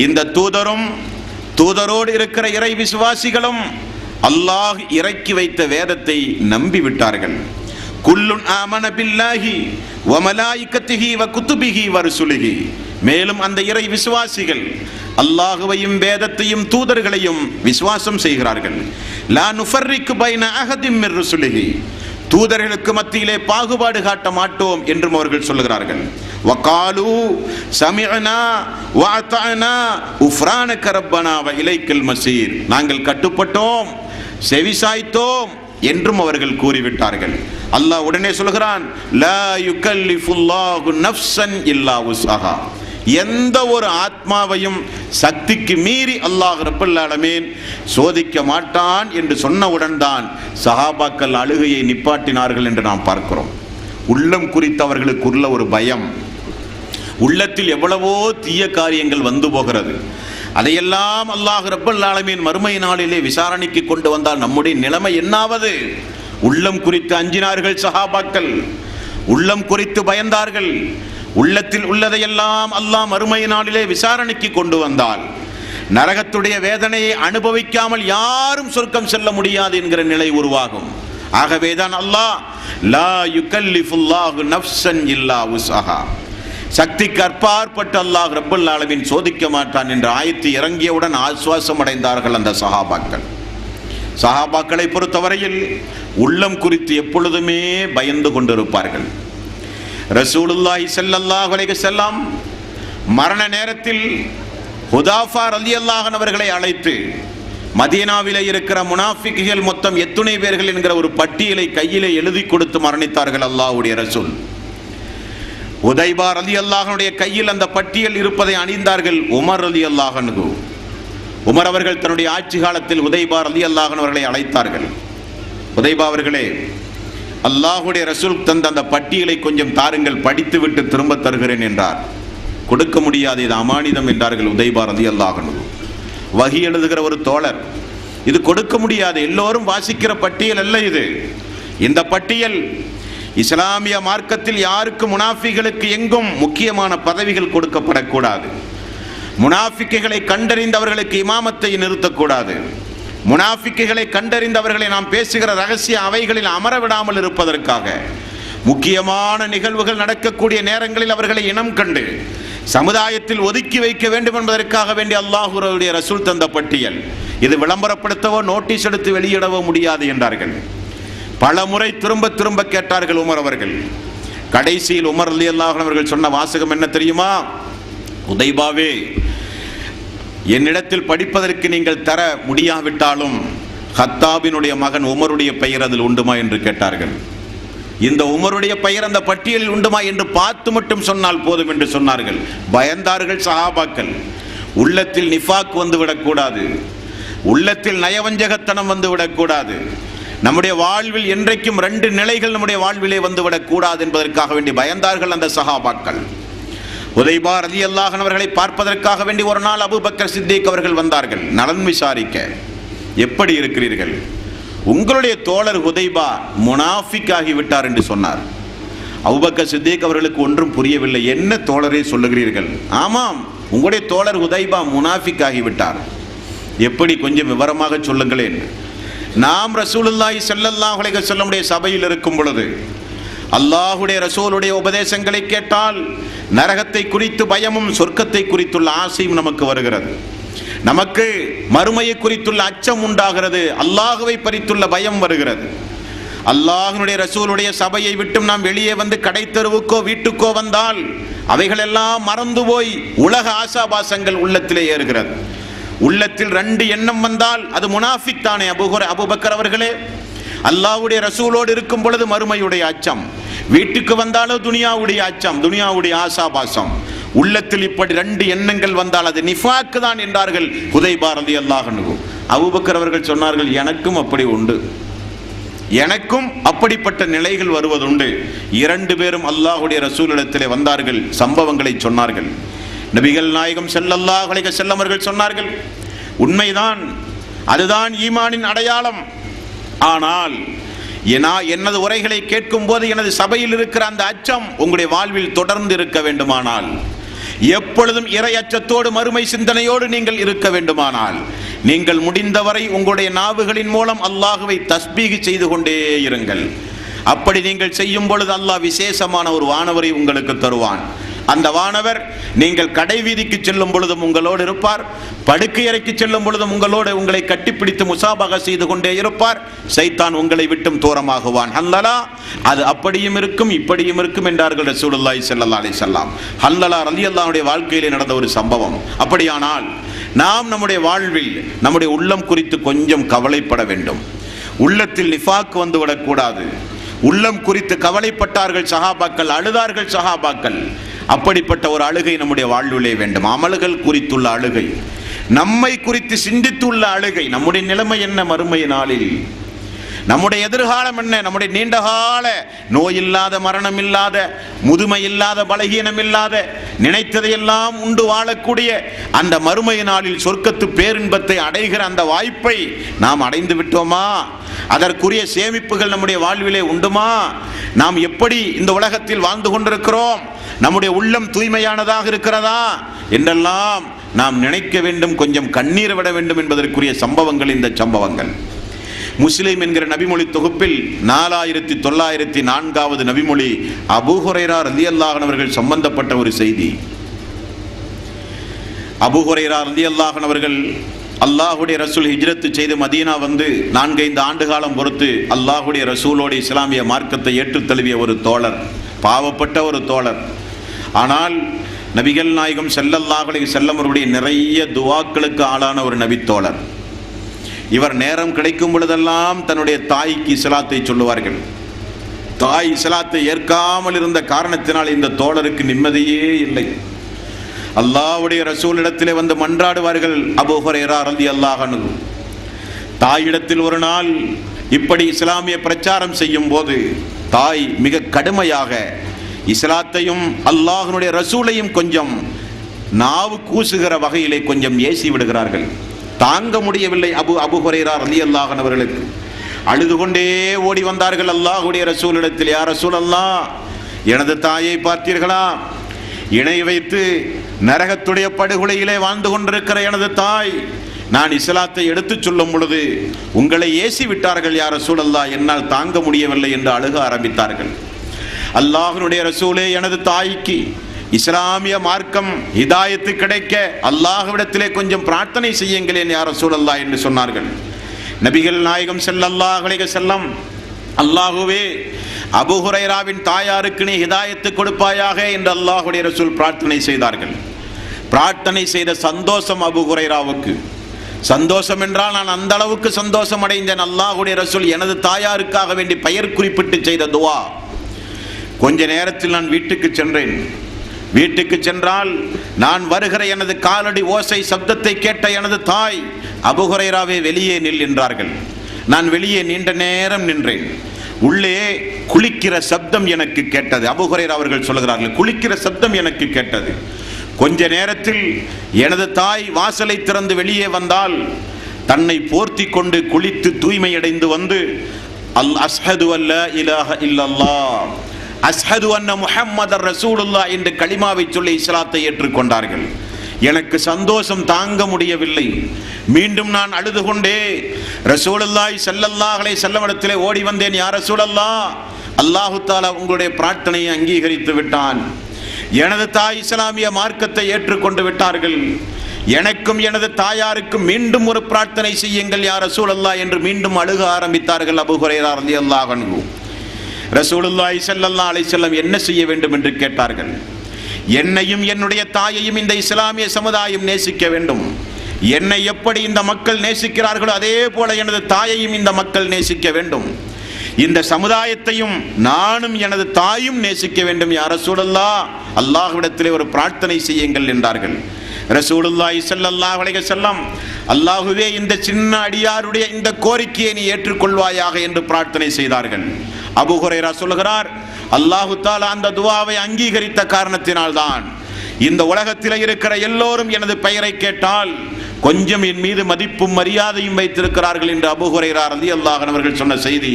இந்த தூதரும் தூதரோடு இருக்கிற இறை விசுவாசிகளும் அல்லாஹ் இறக்கி வைத்த வேதத்தை நம்பி விட்டார்கள். குல்லுன் ஆமன பில்லாஹி வ மலாயிகத்திஹி வ குதுபிஹி வ ருசுலிஹி, மேலும் அந்த இறை விசுவாசிகள் அல்லாஹுவையும் வேதத்தையும் தூதர்களையும் விசுவாசம் செய்கிறார்கள். லா நுஃபர்ரிகு பைன அஹதிம் மிர் ருசுலிஹி, தூதர்களுக்கு மத்தியிலே பாகுபாடு காட்ட மாட்டோம் என்றும் அவர்கள் சொல்லுகிறார்கள். வகாலு சமிஅனா வ அத்தஅனா உஃப்ரானக ரப்பனா வ இலைக்கல் மசீர், நாங்கள் கட்டுப்பட்டோம், செவிசாய்த்தோம் என்றும் அவர்கள் கூறிவிட்டார்கள். அல்லாஹ் உடனே சொல்கிறான், லா யுகல்லிஃபுல்லாஹு நஃப்ஸன் இல்லா உஸ்அஹா, எந்த ஒரு ஆத்மாவையும் சக்திக்கு மீறி அல்லாஹ் ரப்பல் ஆலமீன் சோதிக்க மாட்டான் என்று சொன்னவுடன் தான் சஹாபாக்கள் அழுகையை நிப்பாட்டினார்கள் என்று நாம் பார்க்கிறோம். உள்ளம் குறித்து அவர்களுக்கு உள்ள ஒரு பயம், உள்ளத்தில் எவ்வளவோ தீய காரியங்கள் வந்து போகிறது, அதையெல்லாம் அல்லாஹ் ரப்பல் ஆலமீன் மறுமை நாளிலே விசாரணைக்கு கொண்டு வந்தால் நம்முடைய நிலைமை என்னாவது? உள்ளம் குறித்து அஞ்சினார்கள் சஹாபாக்கள், உள்ளம் குறித்து பயந்தார்கள். உள்ளத்தில் உள்ளதையெல்லாம் அல்லாஹ் மறுமை நாளிலே விசாரணைக்கு கொண்டு வந்தால் நரகத்துடைய வேதனையை அனுபவிக்காமல் யாரும் சொர்க்கம் செல்ல முடியாது என்கிற நிலை உருவாகும். ஆகவேதான் அல்லாஹ் லா யுகல்லிஃபுல்லாஹு நஃப்ஸன் இல்லா உஸ்ஸஹா, சக்திக்கு அற்பாற்பட்டு அல்லாஹ் ரப்பல் ஆலமீன் சோதிக்க மாட்டான் என்ற ஆயத்து இறங்கியவுடன் ஆஸ்வாசம் அடைந்தார்கள் அந்த சஹாபாக்கள். சஹாபாக்களை பொறுத்தவரையில் உள்ளம் குறித்து எப்பொழுதுமே பயந்து கொண்டிருப்பார்கள். ரசூலுல்லாஹி ஸல்லல்லாஹு அலைஹி வஸல்லம் மரண நேரத்தில் ஹுதாஃபா ரலியல்லாஹு அன்ஹு அவர்களை அழைத்து மதீனாவிலே இருக்கிற முனாஃபிக்குகள் மொத்தம் எத்துணை பேர்கள் என்கிற ஒரு பட்டியலை கையிலே எழுதி கொடுத்து மரணித்தார்கள் அல்லாஹ்வுடைய ரசூல். உதைபா ரலியல்லாஹு அன்ஹுடைய கையில் அந்த பட்டியல் இருப்பதை அணிந்தார்கள் உமர் ரலியல்லாஹு அன்ஹு. உமர் அவர்கள் தன்னுடைய ஆட்சி காலத்தில் உதைபா ரலியல்லாஹு அன்ஹு அவர்களை அழைத்தார்கள். உதைபா அவர்களே, அல்லாஹ்வுடைய ரசூல் தந்த அந்த பட்டியலை கொஞ்சம் தாருங்கள், படித்துவிட்டு திரும்ப தருகிறேன் என்றார். கொடுக்க முடியாது, இது அமானிதம் என்றார்கள் உதைபா ரலியல்லாஹு அன்ஹு. வஹி எழுதுகிற ஒரு தோழர், இது கொடுக்க முடியாது, எல்லோரும் வாசிக்கிற பட்டியல் அல்ல இது. இந்த பட்டியல் இஸ்லாமிய மார்க்கத்தில் யாருக்கு முனாஃபிகளுக்கு எங்கும் முக்கியமான பதவிகள் கொடுக்கப்படக்கூடாது. முனாஃபிக்குகளை கண்டறிந்தவர்களுக்கு இமாமத்தை நிறுத்தக்கூடாது. முனாஃபிக்குகளை கண்டறிந்தவர்களை நாம் பேசுகிற ரகசிய அவைகளில் அமர விடாமல் இருப்பதற்காக, முக்கியமான நிகழ்வுகள் நடக்கக்கூடிய நேரங்களில் அவர்களை இனம் கண்டு சமுதாயத்தில் ஒதுக்கி வைக்க வேண்டும் என்பதற்காக வேண்டிய அல்லாஹ்வுடைய ரசூல் தந்த பட்டியல். இது விளம்பரப்படுத்தவோ நோட்டீஸ் எடுத்து வெளியிடவோ முடியாது என்றார்கள். பல முறை திரும்ப திரும்ப கேட்டார்கள் உமர் அவர்கள். கடைசியில் உமர் ரலியல்லாஹு அன்ஹு அவர்கள் சொன்ன வாசகம் என்ன தெரியுமா? உதைபாவே, என்னிடத்தில் படிப்பதற்கு நீங்கள் தர முடியாவிட்டாலும் ஹத்தாபினுடைய மகன் உமருடைய பெயர் அதில் உண்டுமா என்று கேட்டார்கள். இந்த உமருடைய பெயர் அந்த பட்டியலில் உண்டுமா என்று பார்த்து மட்டும் சொன்னால் போதும் என்று சொன்னார்கள். பயந்தார்கள் சஹாபாக்கள். உள்ளத்தில் நிஃபாக் வந்து விடக்கூடாது, உள்ளத்தில் நயவஞ்சகத்தனம் வந்து விடக்கூடாது, நம்முடைய வாழ்வில் என்றைக்கும் 2 நிலைகள் நம்முடைய வாழ்விலே வந்துவிடக் கூடாது என்பதற்காக வேண்டி பயந்தார்கள் அந்த சஹாபாக்கள். உதைபா ரலியல்லாஹு அன்ஹு அவர்களை பார்ப்பதற்காக வேண்டி ஒரு நாள் அபூபக்கர் சித்திக் அவர்கள் வந்தார்கள் நலன் விசாரிக்க. எப்படி இருக்கிறீர்கள்? உங்களுடைய தோழர் உதைபா முனாஃபிக் ஆகிவிட்டார் என்று சொன்னார். அபூபக்கர் சித்திக் அவர்களுக்கு ஒன்றும் புரியவில்லை. என்ன தோழரை சொல்லுகிறீர்கள்? ஆமாம், உங்களுடைய தோழர் உதைபா முனாஃபிக் ஆகிவிட்டார். எப்படி, கொஞ்சம் விவரமாக சொல்லுங்களேன். நாம் ரசூலுல்லாஹி ஸல்லல்லாஹு அலைஹி வஸல்லம் சபையில் இருக்கும் பொழுது அல்லாஹ்வுடைய ரசூலுடைய உபதேசங்களை கேட்டால் நரகத்தை குறித்து பயமும் சொர்க்கத்தை குறித்துள்ள ஆசையும் நமக்கு வருகிறது. நமக்கு மறுமையை குறித்துள்ள அச்சம் உண்டாகிறது, அல்லாஹ்வை பறித்துள்ள பயம் வருகிறது. அல்லாஹ்வுடைய ரசூலுடைய சபையை விட்டும் நாம் வெளியே வந்து கடை தெருவுக்கோ வீட்டுக்கோ வந்தால் அவைகளெல்லாம் மறந்து போய் உலக ஆசாபாசங்கள் உள்ளத்திலே ஏறுகிறது. உள்ளத்தில் 2 எண்ணம் வந்தால் அது முனாஃபிக் தானே. அபூபக்கர் அவர்களே, அல்லாஹ்வுடைய ரசூலோடு இருக்கும் பொழுது மறுமையுடைய அச்சம், வீட்டுக்கு வந்தாலும் துனியாவுடைய அச்சம், துனியாவுடைய ஆசாபாசம். உள்ளத்தில் இப்படி 2 எண்ணங்கள் வந்தால் அது நிஃபாக் தான் என்றார்கள் உதைபா ரலியல்லாஹு அன்ஹு. அபூபக்கர் அவர்கள் சொன்னார்கள், எனக்கும் அப்படி உண்டு, எனக்கும் அப்படிப்பட்ட நிலைகள் வருவதுண்டு. 2 பேரும் அல்லாஹ்வுடைய ரசூலிடத்திலே வந்தார்கள், சம்பவங்களை சொன்னார்கள். நபிகள் நாயகம் ஸல்லல்லாஹு அலைஹி வஸல்லம் அவர்கள் சொன்னார்கள், உண்மைதான், அதுதான் ஈமானின் அடையாளம். ஆனால் எனது உரைகளை கேட்கும் போது எனது சபையில் இருக்கிற அந்த அச்சம் உங்களுடைய வாழ்வில் தொடர்ந்து இருக்க வேண்டுமானால், எப்பொழுதும் இறை அச்சத்தோடு மறுமை சிந்தனையோடு நீங்கள் இருக்க வேண்டுமானால், நீங்கள் முடிந்தவரை உங்களுடைய நாவுகளின் மூலம் அல்லாஹ்வை தஸ்பீஹ் செய்து கொண்டே இருங்கள். அப்படி நீங்கள் செய்யும் பொழுது அல்லாஹ் விசேஷமான ஒரு வானவரை உங்களுக்கு தருவான். அந்த வானவர் நீங்கள் கடை வீதிக்கு செல்லும் பொழுதும் உங்களோடு இருப்பார், படுக்கை அறைக்கு செல்லும் பொழுதும் உங்களை கட்டிப்பிடித்து முசாபகா செய்து கொண்டே இருப்பார். சைத்தான் உங்களை விட்டும் தூரமாகுவான். ஹல்லலா, அது அப்படியும் இருக்கும் இப்படியும் இருக்கும் என்றார்கள் ரசூலுல்லாஹி ஸல்லல்லாஹு அலைஹி வஸல்லம். ஹல்லலா ரலியல்லாஹுடைய வாழ்க்கையிலே நடந்த ஒரு சம்பவம். அப்படியானால் நாம் நம்முடைய வாழ்வில் நம்முடைய உள்ளம் குறித்து கொஞ்சம் கவலைப்பட வேண்டும். உள்ளத்தில் நிஃபாக் வந்து விடக்கூடாது. உள்ளம் குறித்து கவலைப்பட்டார்கள் சஹாபாக்கள், அழுதார்கள் சஹாபாக்கள். அப்படிப்பட்ட ஒரு அழுகை நம்முடைய வாழ்விலே வேண்டும். அமல்கள் குறித்துள்ள அழுகை, நம்மை குறித்து சிந்தித்துள்ள அழுகை. நம்முடைய நிலைமை என்ன மறுமை நாளில்? நம்முடைய எதிர்காலம் என்ன? நம்முடைய நீண்டகால நோய் இல்லாத, மரணம் இல்லாத, முதுமை இல்லாத, பலகீனம் இல்லாத, நினைத்ததையெல்லாம் உண்டு வாழக்கூடிய அந்த மறுமை நாளில் சொர்க்கத்து பேரின்பத்தை அடைகிற அந்த வாய்ப்பை நாம் அடைந்து விட்டோமா? அதற்குரிய சேமிப்புகள் நம்முடைய வாழ்விலே உண்டுமா? நாம் எப்படி இந்த உலகத்தில் வாழ்ந்து கொண்டிருக்கிறோம்? நம்முடைய உள்ளம் தூய்மையானதாக இருக்கிறதா என்றெல்லாம் நாம் நினைக்க வேண்டும், கொஞ்சம் கண்ணீர் விட வேண்டும் என்பதற்குரிய சம்பவங்கள் இந்த சம்பவங்கள். முஸ்லிம் என்கிற நபிமொழி தொகுப்பில் 4904வது நபிமொழி அபூ ஹுரைரா ரலியல்லாஹு அன்ஹு அவர்கள் சம்பந்தப்பட்ட ஒரு செய்தி. அபூ ஹுரைரா ரலியல்லாஹு அன்ஹு அவர்கள் அல்லாஹுடைய ரசூல் ஹிஜ்ரத்து செய்து மதீனா வந்து 4-5 ஆண்டு காலம் பொறுத்து அல்லாஹுடைய ரசூலோடு இஸ்லாமிய மார்க்கத்தை ஏற்றுத் தழுவிய ஒரு தோழர், பாவப்பட்ட ஒரு தோழர். ஆனால் நபிகள் நாயகம் ஸல்லல்லாஹு அலைஹி வஸல்லம் அவருடைய நிறைய துஆக்களுக்கு ஆளான ஒரு நபி தோழர். இவர் நேரம் கிடைக்கும் பொழுதெல்லாம் தன்னுடைய தாய்க்கு இஸ்லாத்தை சொல்லுவார்கள். தாய் இஸ்லாத்தை ஏற்காமல் இருந்த காரணத்தினால் இந்த தோழருக்கு நிம்மதியே இல்லை. அல்லாஹ்வுடைய ரசூலிடத்திலே வந்து மன்றாடுவார்கள் அபூ ஹுரைரா ரலியல்லாஹு அன்ஹு. தாயிடத்தில் ஒரு நாள் இப்படி இஸ்லாமிய பிரச்சாரம் செய்யும் போது தாய் மிக கடுமையாக இஸ்லாத்தையும் அல்லாஹ்வுடைய ரசூலையும் கொஞ்சம் நாவு கூசுகிற வகையிலே கொஞ்சம் ஏசி விடுகிறார்கள். தாங்க முடியவில்லை அபூ ஹுரைரா ரலியல்லாஹு அன்ஹு அவர்களுக்கு. அழுது கொண்டே ஓடி வந்தார்கள் அல்லாஹ்வுடைய ரசூலிடத்தில். யா ரசூலல்லாஹ், எனது தாயை பார்த்தீர்களா? இணை வைத்து நரகத்துடைய படுகொலையிலே வாழ்ந்து கொண்டிருக்கிற எனது தாய், நான் இஸ்லாத்தை எடுத்துச் சொல்லும் பொழுது உங்களை ஏசி விட்டார்கள் யா ரசூலல்லாஹ், என்னால் தாங்க முடியவில்லை என்று அழுக ஆரம்பித்தார்கள். அல்லாஹ்வுடைய ரசூலே, எனது தாய்க்கு இஸ்லாமிய மார்க்கம் ஹிதாயத்து கிடைக்க அல்லாஹ்விடத்திலே கொஞ்சம் பிரார்த்தனை செய்யுங்களேன் யா ரசூலல்லாஹ் என்று சொன்னார்கள். நபிகள் நாயகம் ஸல்லல்லாஹு அலைஹி வஸல்லம், அல்லாஹுவே, அபூ ஹுரைராவின் தாயாருக்கு நீ ஹிதாயத்து கொடுப்பாயாக என்று அல்லாஹ்வுடைய ரசூல் பிரார்த்தனை செய்தார்கள். பிரார்த்தனை செய்த சந்தோஷம் அபூ ஹுரைராவுக்கு. சந்தோஷம் என்றால் நான் அந்த அளவுக்கு சந்தோஷம் அடைந்தேன். அல்லாஹ்வுடைய ரசூல் எனது தாயாருக்காக வேண்டி பெயர் குறிப்பிட்டு செய்த துவா. கொஞ்ச நேரத்தில் நான் வீட்டுக்கு சென்றேன். வீட்டுக்கு சென்றால் நான் வருகிற எனது காலடி ஓசை சப்தத்தை கேட்ட எனது தாய், அபூ ஹுரைராவே வெளியே நில் என்றார்கள். நான் வெளியே நீண்ட நேரம் நின்றேன். உள்ளே குளிக்கிற சப்தம் எனக்கு கேட்டது. அபூ ஹுரைரா அவர்கள் சொல்லுகிறார்கள், குளிக்கிற சப்தம் எனக்கு கேட்டது. கொஞ்ச நேரத்தில் எனது தாய் வாசலை திறந்து வெளியே வந்தால் தன்னை போர்த்தி கொண்டு குளித்து தூய்மையடைந்து வந்து அஸ்ஹது அல்லா இலாஹ இல்லல்லாஹ் அஸ்ஹது அன்ன முஹம்மதர் ரசூலுல்லாஹ் என்று கலிமாவை சொல்லி இஸ்லாத்தை ஏற்றுக்கொண்டார்கள். எனக்கு சந்தோஷம் தாங்க முடியவில்லை. மீண்டும் நான் அழுது கொண்டே ரசூலுல்லாஹி ஸல்லல்லாஹு அலைஹி வஸல்லம் இடத்திலே ஓடி வந்தேன். யா ரசூலல்லாஹ், அல்லாஹு தஆலா உங்களுடைய பிரார்த்தனையை அங்கீகரித்து விட்டான். எனது தாய் இஸ்லாமிய மார்க்கத்தை ஏற்றுக்கொண்டு விட்டார்கள். எனக்கும் எனது தாயாருக்கும் மீண்டும் ஒரு பிரார்த்தனை செய்யுங்கள் யா ரசூலல்லாஹ் என்று மீண்டும் அழுக ஆரம்பித்தார்கள் அபூ ஹுரைரா ரலியல்லாஹு அன்ஹு. ரசூலுல்லாஹி ஸல்லல்லாஹு அலைஹி வஸல்லம் என்ன செய்ய வேண்டும் என்று கேட்டார்கள். என்னையும் என்னுடைய தாயையும் இந்த இஸ்லாமிய சமுதாயம் நேசிக்க வேண்டும். என்னை எப்படி இந்த மக்கள் நேசிக்கிறார்களோ அதே போல எனது தாயையும் இந்த மக்கள் நேசிக்க வேண்டும். இந்த சமுதாயத்தையும் நானும் எனது தாயும் நேசிக்க வேண்டும். யா ரசூலல்லாஹ், அல்லாஹ்விடத்திலே ஒரு பிரார்த்தனை செய்யுங்கள் என்றார்கள். ரசூலுல்லாஹி ஸல்லல்லாஹு அலைஹி வஸல்லம், அல்லாஹுவே, இந்த சின்ன அடியாருடைய இந்த கோரிக்கையை நீ ஏற்றுக்கொள்வாயாக என்று பிரார்த்தனை செய்தார்கள். அபூ ஹுரைரா சொல்கிறார், அல்லாஹு தஆலா அந்த துஆவை அங்கீகரித்த காரணத்தினால்தான் இந்த உலகத்தில் இருக்கிற எல்லோரும் எனது பெயரை கேட்டால் கொஞ்சம் என் மீது மதிப்பும் மரியாதையும் வைத்திருக்கிறார்கள் என்று அபூ ஹுரைரா ரலியல்லாஹு அன்ஹு அவர்கள் சொன்ன செய்தி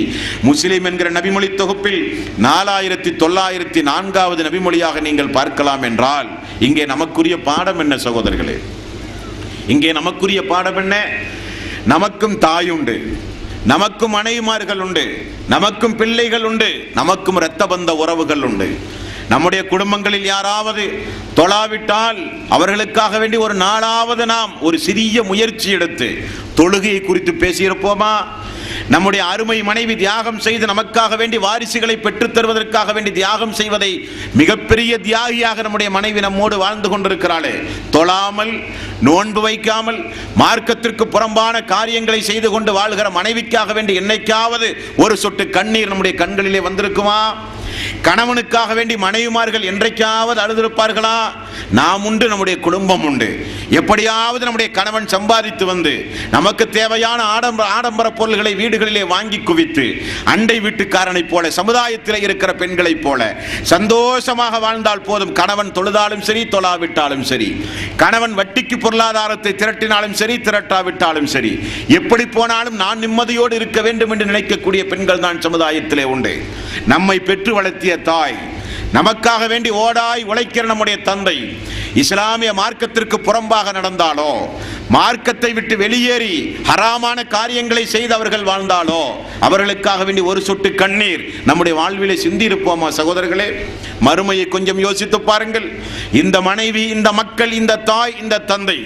முஸ்லிம் என்கிற நபிமொழி தொகுப்பில் 4904வது நபிமொழியாக நீங்கள் பார்க்கலாம். என்றால் இங்கே நமக்குரிய பாடம் என்ன சகோதரர்களே? இங்கே நமக்குரிய பாடம் என்ன? நமக்கும் தாயுண்டு, நமக்கும் மனைவிமார்கள் உண்டு, நமக்கும் பிள்ளைகள் உண்டு, நமக்கும் இரத்த பந்த உறவுகள் உண்டு. நம்முடைய குடும்பங்களில் யாராவது தொழாவிட்டால் அவர்களுக்காக வேண்டி ஒரு நாளாவது நாம் ஒரு சிறிய முயற்சி எடுத்து தொழுகையை குறித்து பேசியிருப்போமா? நம்முடைய அருமை மனைவி தியாகம் செய்து நமக்காக வேண்டி வாரிசுகளை பெற்றுத் தருவதற்காக வேண்டி தியாகம் செய்வதை மிகப்பெரிய தியாகியாக நம்முடைய மனைவி நம்மோடு வாழ்ந்து கொண்டிருக்கிறாளே, தொழாமல் நோன்பு வைக்காமல் மார்க்கத்திற்கு புறம்பான காரியங்களை செய்து கொண்டு வாழ்கிற மனைவிக்காக வேண்டி என்னைக்காவது ஒரு சொட்டு கண்ணீர் நம்முடைய கண்களிலே வந்திருக்குமா? கணவனுக்காக வேண்டி மனைவிமார்கள் என்றைக்காவது அழுதிருப்பார்களா? நாம் உண்டு, நம்முடைய குடும்பம் உண்டு. எப்படியாவது நம்முடைய கணவன் சம்பாதித்து வந்து நமக்கு தேவையான ஆடம்பர பொருள்களை வீடுகளிலே வாங்கி குவித்து அண்டை வீட்டுக்காரனை போல சமுதாயத்தில் இருக்கிற பெண்களை போல சந்தோஷமாக வாழ்ந்தால் போதும். கணவன் தொழுதாலும் சரி, தொழாவிட்டாலும் சரி, கணவன் வட்டிக்கு பொருளாதாரத்தை திரட்டினாலும் சரி, திரட்டாவிட்டாலும் சரி, எப்படி போனாலும் நான் நிம்மதியோடு இருக்க வேண்டும் என்று நினைக்கக்கூடிய பெண்கள் தான் சமுதாயத்திலே உண்டு. நம்மை பெற்று வளர்த்திய தாய், நமக்காக வேண்டி ஓடாய் உழைக்கிற நம்முடைய தந்தை இஸ்லாமிய மார்க்கத்திற்கு புறம்பாக நடந்தாலோ, மார்க்கத்தை விட்டு வெளியேறி ஹராமான காரியங்களை செய்து அவர்கள் வாழ்ந்தாலோ, அவர்களுக்காக வேண்டி ஒரு சொட்டு கண்ணீர் நம்முடைய வாழ்விலே சிந்தி இருப்போமா சகோதரர்களே? மறுமையை கொஞ்சம் யோசித்து பாருங்கள். இந்த மனைவி, இந்த மக்கள், இந்த தாய், இந்த தந்தை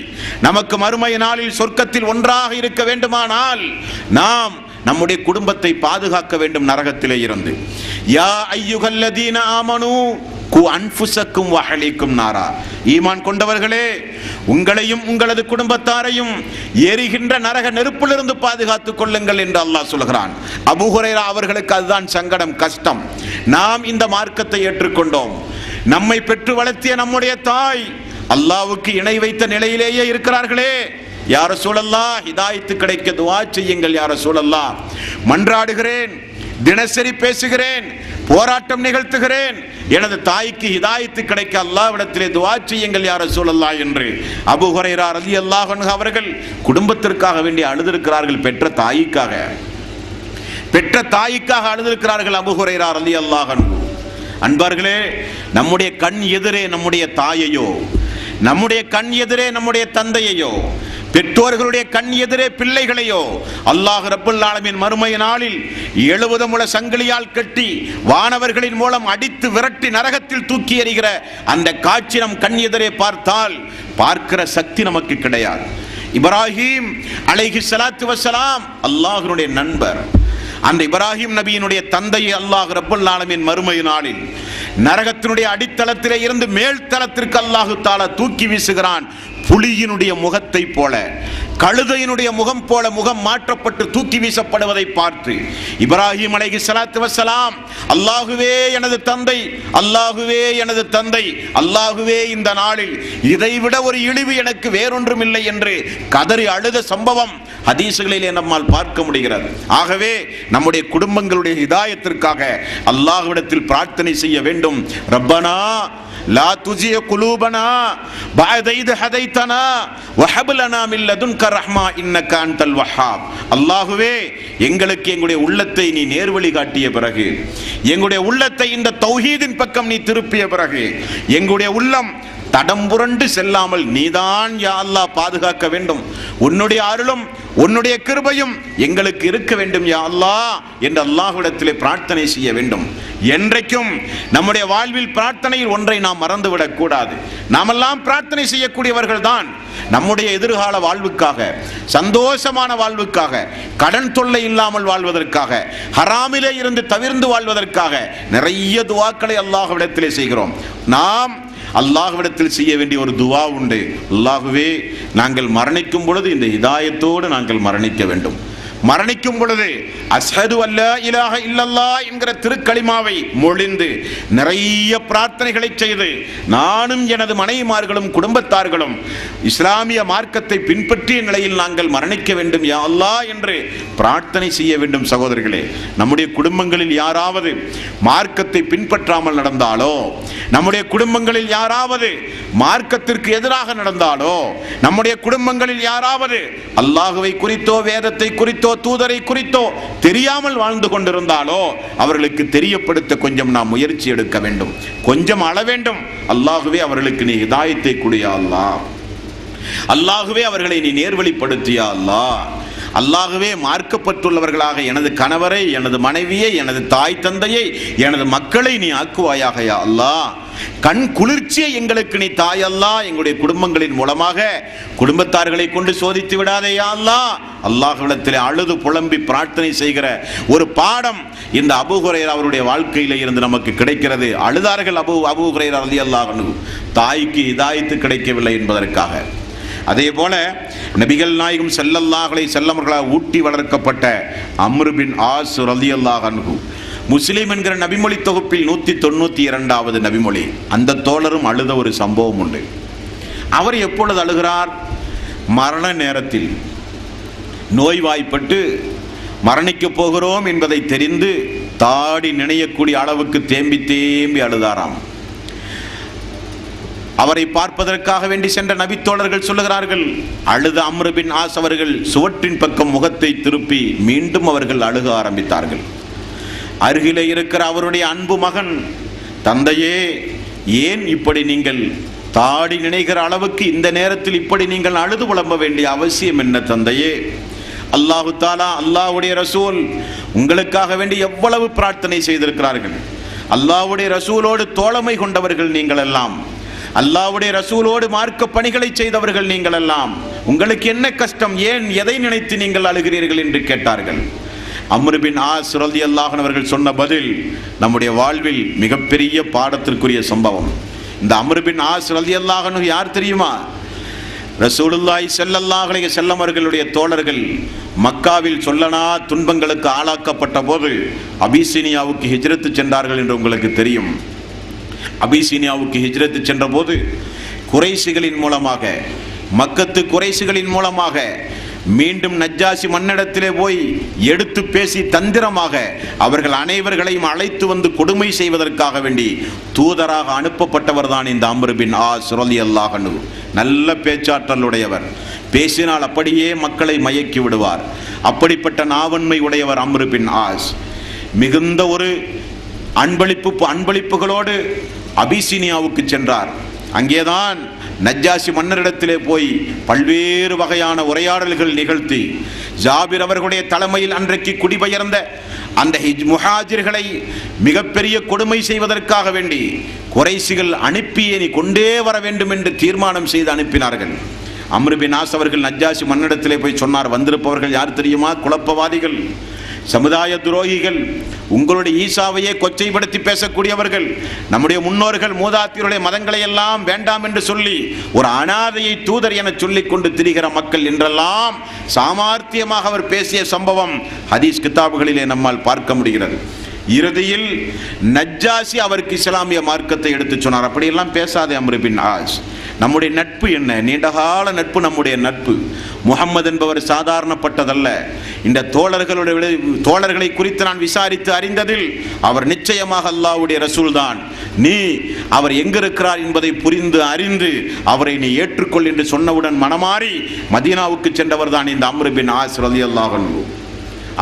நமக்கு மறுமை நாளில் சொர்க்கத்தில் ஒன்றாக இருக்க வேண்டுமானால் நாம் நம்முடைய குடும்பத்தை பாதுகாக்க வேண்டும் நரகத்திலே இருந்து. யா அய்யுஹல்லதீன ஆமனூ கு அன்ஃபுஸக்கும் வ அஹ்லீக்கும் நாரா. ஈமான் கொண்டவர்களே, உங்களையும் உங்களது குடும்பத்தாரையும் எரிகின்ற நரக நெருப்பிலிருந்து பாதுகாத்துக் கொள்ளுங்கள் என்று அல்லாஹ் சொல்கிறான். அபூ ஹுரைரா அவர்களுக்கு அதுதான் சங்கடம், கஷ்டம். நாம் இந்த மார்க்கத்தை ஏற்றுக்கொண்டோம். நம்மை பெற்று வளர்த்திய நம்முடைய தாய் அல்லாஹ்வுக்கு இணை வைத்த நிலையிலேயே இருக்கிறார்களே. யா ரசூலல்லாஹ், ஹிதாயத்து கிடைக்க துஆ செய்யுங்கள் யா ரசூலல்லாஹ். மன்றாடுகிறேன், தினசரி பேசுகிறேன், போராட்டம் நிகழ்த்துகிறேன், எனது தாய்க்கு ஹிதாயத்து கிடைக்க அல்லாஹ்விடத்திலே துஆ செய்யுங்கள் யா ரசூலல்லாஹ் என்று அபூ ஹுரைரா ரலியல்லாஹு அன்ஹு அவர்கள் குடும்பத்திற்காக வேண்டி அழுதிருக்கிறார்கள். பெற்ற தாய்க்காக அழுதிருக்கிறார்கள் அபூ ஹுரைரா ரலியல்லாஹு அன்ஹு. அன்பார்களே, நம்முடைய கண் எதிரே நம்முடைய தாயையோ, நம்முடைய கண் எதிரே நம்முடைய தந்தையையோ, பெற்றோர்களுடைய கண் எதிரே பிள்ளைகளையோ அல்லாஹ் ரப்பல் ஆலமீன் மறுமை நாளில் 70 முழ சங்கிலியால் கட்டி வானவர்களின் மூலம் அடித்து விரட்டி நரகத்தில் தூக்கி எறிகிற அந்த காட்சி நம் கண் எதிரே பார்த்தால் பார்க்கிற சக்தி நமக்கு கிடையாது. இப்ராஹிம் அலைஹிஸ்ஸலாத்து வஸ்ஸலாம் அல்லாஹ்வுடைய நண்பர். அந்த இப்ராஹிம் நபியினுடைய தந்தையை அல்லாஹ் ரப்பல் ஆலமீன் மறுமை நாளில் நரகத்தினுடைய அடித்தளத்திலே இருந்து மேல் தளத்திற்கு அல்லாஹு தஆலா தூக்கி வீசுகிறான். புலியினுடைய முகத்தை போல, கழுதையினுடைய முகம் போல முகம் மாற்றப்பட்டு தூக்கி வீசப்படுவதை பார்த்து இப்ராஹிம் அலைஹிஸ்ஸலாத்து வஸ்ஸலாம், அல்லாஹுவே எனது தந்தை, அல்லாஹுவே எனது தந்தை, அல்லாஹுவே இந்த நாளில் இதைவிட ஒரு இழிவு எனக்கு வேறொன்றும் இல்லை என்று கதறி அழுத சம்பவம் ஹதீசுகளிலே நம்மால் பார்க்க முடிகிறது. ஆகவே நம்முடைய குடும்பங்களுடைய ஹிதாயத்திற்காக அல்லாஹ்விடத்தில் பிரார்த்தனை செய்ய வேண்டும். ரப்பனா லா துஜிய குலூபனா பஅத இத் ஹதைதனா வஹப் லனா மின் லதுன்க ரஹ்மா இன்னக அன்தல் வஹ்ஹாப். அல்லாஹ்வே, எங்களுக்கு எங்களுடைய உள்ளத்தை நீ நேர்வழி காட்டிய பிறகு, எங்களுடைய உள்ளத்தை இந்த தௌஹீதின் பக்கம் நீ திருப்பிய பிறகு, எங்களுடைய உள்ளம் தடம் புரண்டு செல்லாமல் நீதான் யா அல்லாஹ் பாதுகாக்க வேண்டும். உன்னுடைய அருளும் உன்னுடைய கிருபையும் எங்களுக்கு இருக்க வேண்டும் யா அல்லாஹ் என்று அல்லாஹ்விடத்திலே பிரார்த்தனை செய்ய வேண்டும். என்றைக்கும் நம்முடைய வாழ்வில் பிரார்த்தனையில் ஒன்றை நாம் மறந்துவிடக் கூடாது. நாமெல்லாம் பிரார்த்தனை செய்யக்கூடியவர்கள் தான். நம்முடைய எதிர்கால வாழ்வுக்காக, சந்தோஷமான வாழ்வுக்காக, கடன் தொல்லை இல்லாமல் வாழ்வதற்காக, ஹராமிலே இருந்து தவிர்ந்து வாழ்வதற்காக நிறைய துஆக்களை அல்லாஹ்விடத்திலே செய்கிறோம். நாம் அல்லாஹ்விடத்தில் செய்ய வேண்டிய ஒரு துவா உண்டு. அல்லாஹுவே, நாங்கள் மரணிக்கும் பொழுது இந்த ஹிதாயத்தோடு நாங்கள் மரணிக்க வேண்டும். மரணிக்கும் பொழுது அஷ்ஹது அல்லா இலாஹ இல்லல்லாஹ் என்கிற திருக்கலிமாவை மொழிந்து நிறைய பிரார்த்தனைகளை செய்து நானும் எனது மனைவிமார்களும் குடும்பத்தார்களும் இஸ்லாமிய மார்க்கத்தை பின்பற்றிய நிலையில் நாங்கள் மரணிக்க வேண்டும் யா அல்லாஹ் என்று பிரார்த்தனை செய்ய வேண்டும். சகோதரர்களே, நம்முடைய குடும்பங்களில் யாராவது மார்க்கத்தை பின்பற்றாமல் நடந்தாலோ, நம்முடைய குடும்பங்களில் யாராவது மார்க்கத்திற்கு எதிராக நடந்தாலோ, நம்முடைய குடும்பங்களில் யாராவது அல்லாஹுவை குறித்தோ, வேதத்தை குறித்தோ, தூதரை குறித்தோ தெரியாமல் வாழ்ந்து கொண்டிருந்தாலோ அவர்களுக்கு தெரியப்படுத்த கொஞ்சம் நாம் முயற்சி எடுக்க வேண்டும், கொஞ்சம் அள வேண்டும். அல்லாஹுவே, அவர்களுக்கு நீ ஹிதாயத்தை குடியா அல்லாஹ், அல்லாஹுவே அவர்களை நீ நேர்வழிப்படுத்தியா அல்லாஹ், அல்லாஹுவே மார்க்கப்பட்டுள்ளவர்களாக எனது கணவரை, எனது மனைவியை, எனது தாய் தந்தையை, எனது மக்களை நீ ஆக்குவாயாக யா அல்லாஹ். கண் குளிர்ச்சியை எங்களுக்கு நீ தாய் அல்லாஹ். எங்களுடைய குடும்பங்களின் மூலமாக குடும்பத்தார்களை கொண்டு சோதித்து விடாதே யா அல்லாஹ். அல்லாஹ்விடத்திலே அழுது புலம்பி பிரார்த்தனை செய்கிற ஒரு பாடம் இந்த அபூ ஹுரைரா அவருடைய வாழ்க்கையில இருந்து நமக்கு கிடைக்கிறது. அழுதார்கள் அபூ ஹுரைரா ரலியல்லாஹு அன்ஹு, தாய்க்கு ஹிதாயத்து கிடைக்கவில்லை என்பதற்காக. அதே போல நபிகள் நாயகம் ஸல்லல்லாஹு அலைஹி வஸல்லம் அவர்களால் ஊட்டி வளர்க்கப்பட்ட அம்ர் பின் ஆஸ் ரலியல்லாஹு அன்ஹு, முஸ்லிம் என்கிற நபிமொழி தொகுப்பில் 192வது நபிமொழி. அந்த தோழரும் அழுத ஒரு சம்பவம் உண்டு. அவர் எப்பொழுது அழுகிறார்? மரண நேரத்தில் நோய்வாய்ப்பட்டு மரணிக்க போகிறோம் என்பதை தெரிந்து தாடி நினையக்கூடிய அளவுக்கு தேம்பி தேம்பி அழுதாராம். அவரை பார்ப்பதற்காக வேண்டி சென்ற நபித்தோழர்கள் சொல்லுகிறார்கள், அழுத அம்ர் பின் ஆஸ் அவர்கள் சுவற்றின் பக்கம் முகத்தை திருப்பி மீண்டும் அவர்கள் அழுக ஆரம்பித்தார்கள். அருகிலே இருக்கிற அவருடைய அன்பு மகன் தந்தையே, ஏன் இப்படி நீங்கள் தாடி நினைக்கிற அளவுக்கு இந்த நேரத்தில் இப்படி நீங்கள் அழுது புலம்ப வேண்டிய அவசியம் என்ன தந்தையே? அல்லாஹு தாலா, அல்லாஹ்வுடைய ரசூல் உங்களுக்காக வேண்டி எவ்வளவு பிரார்த்தனை செய்திருக்கிறார்கள். அல்லாஹ்வுடைய ரசூலோடு தோழமை கொண்டவர்கள் நீங்கள் எல்லாம், அல்லாஹ்வுடைய ரசூலோடு மார்க்க பணிகளை செய்தவர்கள் நீங்கள் எல்லாம். உங்களுக்கு என்ன கஷ்டம்? ஏன் எதை நினைத்து நீங்கள் அழுகிறீர்கள் என்று கேட்டார்கள். அம்ர் பின் ஆஸ் ரலியல்லாஹு அன்ஹு அவர்கள் சொன்ன பதில் நம்முடைய வாழ்வில் மிகப்பெரிய பாடத்திற்குரிய சம்பவம். இந்த அம்ர் பின் ஆஸ் ரலியல்லாஹு அன்ஹு யார் தெரியுமா? ரசூலுல்லாஹி ஸல்லல்லாஹு அலைஹி வஸல்லம் அவர்களுடைய தோழர்கள் மக்காவில் சொல்லனா துன்பங்களுக்கு ஆளாக்கப்பட்ட போது அபிசீனியாவுக்கு ஹிஜ்ரத்து சென்றார்கள் என்று உங்களுக்கு தெரியும். அபிசீனியாவுக்கு ஹிஜ்ரத்து சென்ற போது குறைஷிகளின் மூலமாக, மக்கத்து குறைஷிகளின் மூலமாக மீண்டும் நஜ்ஜாசி மன்னிடத்திலே போய் எடுத்து பேசி தந்திரமாக அவர்கள் அனைவர்களையும் அழைத்து வந்து கொடுமை செய்வதற்காக வேண்டி தூதராக அனுப்பப்பட்டவர் தான் இந்த அம்ர் பின் ஆஸ் ரலியல்லாஹு அன்ஹு. நல்ல பேச்சாற்றலுடையவர், பேசினால் அப்படியே மக்களை மயக்கி விடுவார். அப்படிப்பட்ட நாவன்மை உடையவர் அம்ர் பின் ஆஸ். மிகுந்த ஒரு அன்பளிப்புகளோடு அபிசீனியாவுக்கு சென்றார். அங்கேதான் நஜ்ஜாசி மன்னரிடத்திலே போய் பல்வேறு வகையான உரையாடல்கள் நிகழ்த்தி ஜாபிர் அவர்களுடைய தலைமையில் அன்றைக்கு குடிபெயர்ந்த அந்த முஹாஜிர்களை மிகப்பெரிய கொடுமை செய்வதற்காக வேண்டி குறைஷிகள் அனுப்பி நீ கொண்டே வர வேண்டும் என்று தீர்மானம் செய்து அனுப்பினார்கள். அம்ர் பின் ஆஸ் அவர்கள் நஜ்ஜாசி மன்னரிடத்திலே போய் சொன்னார், வந்திருப்பவர்கள் யார் தெரியுமா? குழப்பவாதிகள், சமுதாய துரோகிகள், உங்களுடைய ஈசாவையே கொச்சைப்படுத்தி பேசக்கூடியவர்கள், நம்முடைய முன்னோர்கள் மூதாத்தியருடைய மதங்களை எல்லாம் வேண்டாம் என்று சொல்லி ஒரு அனாதையை தூதர் என சொல்லிக் கொண்டு திரிகிற மக்கள் என்றெல்லாம் சாமர்த்தியமாக அவர் பேசிய சம்பவம் ஹதீஸ் கிதாபுகளிலே நம்மால் பார்க்க முடிகிறது. இறுதியில் நஜ்ஜாசி அவருக்கு இஸ்லாமிய மார்க்கத்தை எடுத்து சொன்னார். அப்படியெல்லாம் பேசாதே அம்ர் பின் ஆஸ், நம்முடைய நட்பு என்ன? நீண்டகால நட்பு நம்முடைய நட்பு. முஹம்மது என்பவர் சாதாரணப்பட்டதல்ல. இந்த தோழர்களை குறித்து நான் விசாரித்து அறிந்ததில் அவர் நிச்சயமாக அல்லாஹ்வுடைய ரசூல் தான். நீ அவர் எங்கிருக்கிறார் என்பதை புரிந்து அறிந்து அவரை நீ ஏற்றுக்கொள் என்று சொன்னவுடன் மனமாறி மதீனாவுக்கு சென்றவர் தான் இந்த அம்ர் பின் ஆஸ் ரலியல்லாஹு அன்ஹு.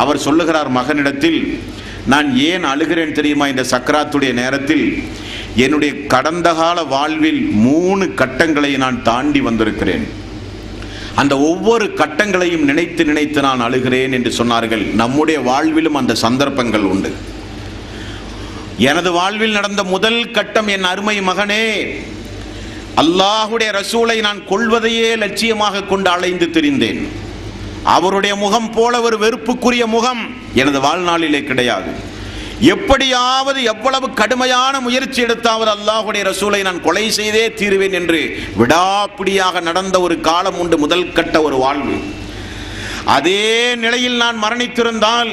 அவர் சொல்லுகிறார் மகனிடத்தில், நான் ஏன் அழுகிறேன் தெரியுமா? இந்த சக்கராத்துடைய நேரத்தில் என்னுடைய கடந்த கால வாழ்வில் 3 கட்டங்களை நான் தாண்டி வந்திருக்கிறேன். அந்த ஒவ்வொரு கட்டங்களையும் நினைத்து நினைத்து நான் அழுகிறேன் என்று சொன்னார்கள். நம்முடைய வாழ்விலும் அந்த சந்தர்ப்பங்கள் உண்டு. எனது வாழ்வில் நடந்த முதல் கட்டம், என் அருமை மகனே, அல்லாஹ்வுடைய ரசூலை நான் கொள்வதையே லட்சியமாக கொண்டு அலைந்து திரிந்தேன். அவருடைய முகம் போல ஒரு வெறுப்புக்குரிய முகம் எனது வாழ்நாளிலே கிடையாது. எப்படியாவது எவ்வளவு கடுமையான முயற்சி எடுத்தாவது அல்லாஹ்வுடைய ரசூலை நான் கொலை செய்தே தீருவேன் என்று விடாப்பிடியாக நடந்த ஒரு காலம் உண்டு. முதல் கட்ட ஒரு வாழ்வு. அதே நிலையில் நான் மரணித்திருந்தால்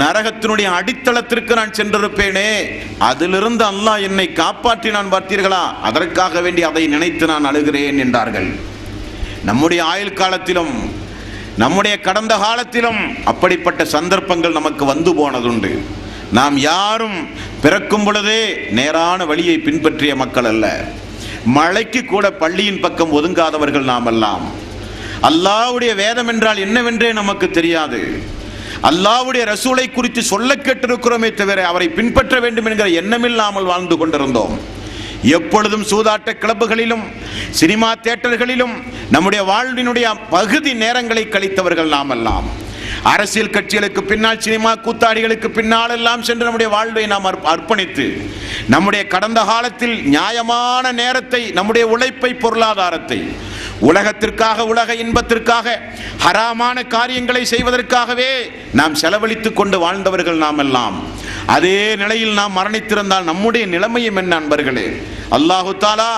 நரகத்தினுடைய அடித்தளத்திற்கு நான் சென்றிருப்பேனே. அதிலிருந்து அல்லாஹ் என்னை காப்பாற்றினான் பார்த்தீர்களா? அதற்காக வேண்டி அதை நினைத்து நான் அழுகிறேன் என்றார்கள். நம்முடைய ஆயுள் காலத்திலும் நம்முடைய கடந்த காலத்திலும் அப்படிப்பட்ட சந்தர்ப்பங்கள் நமக்கு வந்து போனதுண்டு. நாம் யாரும் பிறக்கும் பொழுதே நேரான வழியை பின்பற்றிய மக்கள் அல்ல. மழைக்கு கூட பள்ளியின் பக்கம் ஒதுங்காதவர்கள் நாம் எல்லாம். அல்லாஹ்வுடைய வேதம் என்றால் என்னவென்றே நமக்கு தெரியாது. அல்லாஹ்வுடைய ரசூலை குறித்து சொல்ல கேட்டிருக்கிறோமே தவிர அவரை பின்பற்ற வேண்டும் என்கிற எண்ணமில்லாமல் வாழ்ந்து கொண்டிருந்தோம். எப்பொழுதும் சூதாட்ட கிளப்புகளிலும் சினிமா தியேட்டர்களிலும் நம்முடைய வாழ்வினுடைய பகுதி நேரங்களை கழித்தவர்கள் நாம் எல்லாம். அரசியல் கட்சிகளுக்கு பின்னால், சினிமா கூத்தாடிகளுக்கு பின்னால் எல்லாம் சென்று நம்முடைய வாழ்வை நாம் அர்ப்பணித்து நம்முடைய கடந்த காலத்தில் நியாயமான நேரத்தை, நம்முடைய உழைப்பை, பொருளாதாரத்தை உலகத்திற்காக, உலக இன்பத்திற்காக, ஹராமான காரியங்களை செய்வதற்காகவே நாம் செலவழித்துக் கொண்டு வாழ்ந்தவர்கள் நாம் எல்லாம். அதே நிலையில் நாம் மரணித்திருந்தால் நம்முடைய நிலைமையும் என்ன அன்பர்களே? அல்லாஹு தாலா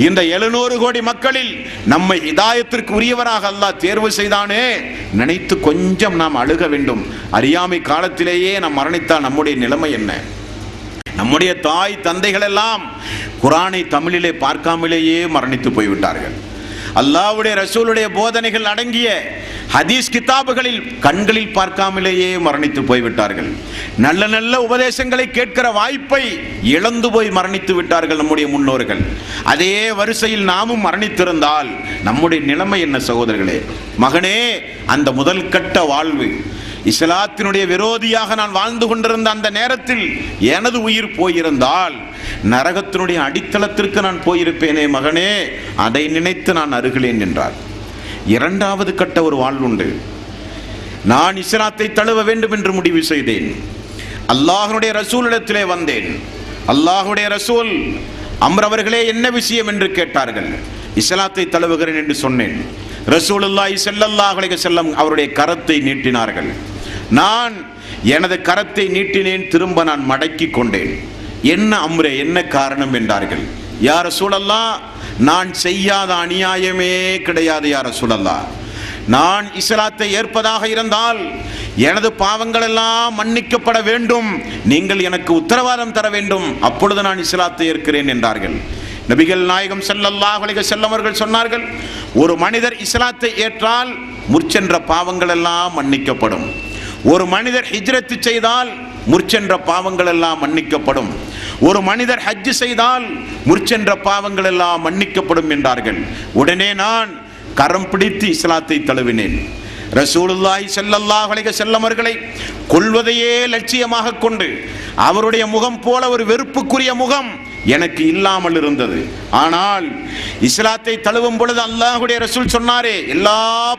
இந்த 700 கோடி மக்களில் நம்மை ஹிதாயத்திற்கு உரியவராக அல்லாஹ் தேர்வு செய்தானே, நினைத்து கொஞ்சம் நாம் அழுக வேண்டும். அறியாமை காலத்திலேயே நாம் மரணித்தால் நம்முடைய நிலைமை என்ன? நம்முடைய தாய் தந்தைகள் எல்லாம் குர்ஆனை தமிழிலே பார்க்காமலேயே மரணித்து போய்விட்டார்கள். அல்லாஹ்வுடைய ரசூலுடைய போதனைகள் அடங்கிய ஹதீஸ் கிதாபுகளில் கண்களில் பார்க்காமலேயே மரணித்து போய்விட்டார்கள். நல்ல நல்ல உபதேசங்களை கேட்கிற வாய்ப்பை இழந்து போய் மரணித்து விட்டார்கள் நம்முடைய முன்னோர்கள். அதே வரிசையில் நாமும் மரணித்திருந்தால் நம்முடைய நிலைமை என்ன சகோதரர்களே? மகனே, அந்த முதல் கட்ட வாழ்வு இஸ்லாத்தினுடைய விரோதியாக நான் வாழ்ந்து கொண்டிருந்த அந்த நேரத்தில் எனது உயிர் போயிருந்தால் நரகத்தினுடைய அடித்தளத்திற்கு நான் போயிருப்பேனே மகனே, அதை நினைத்து நான் அருகிலேன் என்றார். இரண்டாவது கட்ட ஒரு வாழ்வுண்டு. நான் இஸ்லாத்தை தழுவ வேண்டும் என்று முடிவு செய்தேன். அல்லாஹ்வுடைய ரசூலிடத்திலே வந்தேன். அல்லாஹ்வுடைய ரசூல் அம்ர் அவர்களே என்ன விஷயம் என்று கேட்டார்கள். இஸ்லாத்தை தழுவுகிறேன் என்று சொன்னேன். ரசூலுல்லாஹி ஸல்லல்லாஹு அலைஹி வஸல்லம் அவருடைய கரத்தை நீட்டினார்கள். நான் எனது கரத்தை நீட்டினேன், திரும்ப நான் மடக்கி கொண்டேன். என்ன அம்ரே, என்ன காரணம் என்றார்கள். யா ரசூலல்லாஹ், நான் செய்யாத அநியாயமே கிடையாது யா ரசூலல்லாஹ். நான் இஸ்லாத்தை ஏற்பதாக இருந்தால் எனது பாவங்கள் எல்லாம் மன்னிக்கப்பட வேண்டும், நீங்கள் எனக்கு உத்தரவாதம் தர வேண்டும், அப்பொழுது நான் இஸ்லாத்தை ஏற்கிறேன் என்றார்கள். நபிகள் நாயகம் ஸல்லல்லாஹு அலைஹி வஸல்லம் அவர்கள் சொன்னார்கள், ஒரு மனிதர் இஸ்லாத்தை ஏற்றால் முற்சென்ற பாவங்கள் எல்லாம் மன்னிக்கப்படும். ஒரு மனிதர் ஹிஜ்ரத் செய்தால் முற்சென்ற பாவங்கள் எல்லாம் மன்னிக்கப்படும். ஒரு மனிதர் ஹஜ் செய்தால் முற்சென்ற பாவங்கள் எல்லாம் மன்னிக்கப்படும் என்றார்கள். உடனே நான் கரம் பிடித்து இஸ்லாத்தை தழுவினேன். ரசூலுல்லாஹி ஸல்லல்லாஹு அலைஹி வஸல்லம் அவர்களை கொல்வதையே லட்சியமாக கொண்டு அவருடைய முகம் போல ஒரு வெறுப்புக்குரிய முகம் எனக்கு இல்லாமல் இருந்தது. ஆனால் இஸ்லாத்தை தழுவும் பொழுது அல்லாஹ்வுடைய ரசூல் சொன்னாரே, எல்லா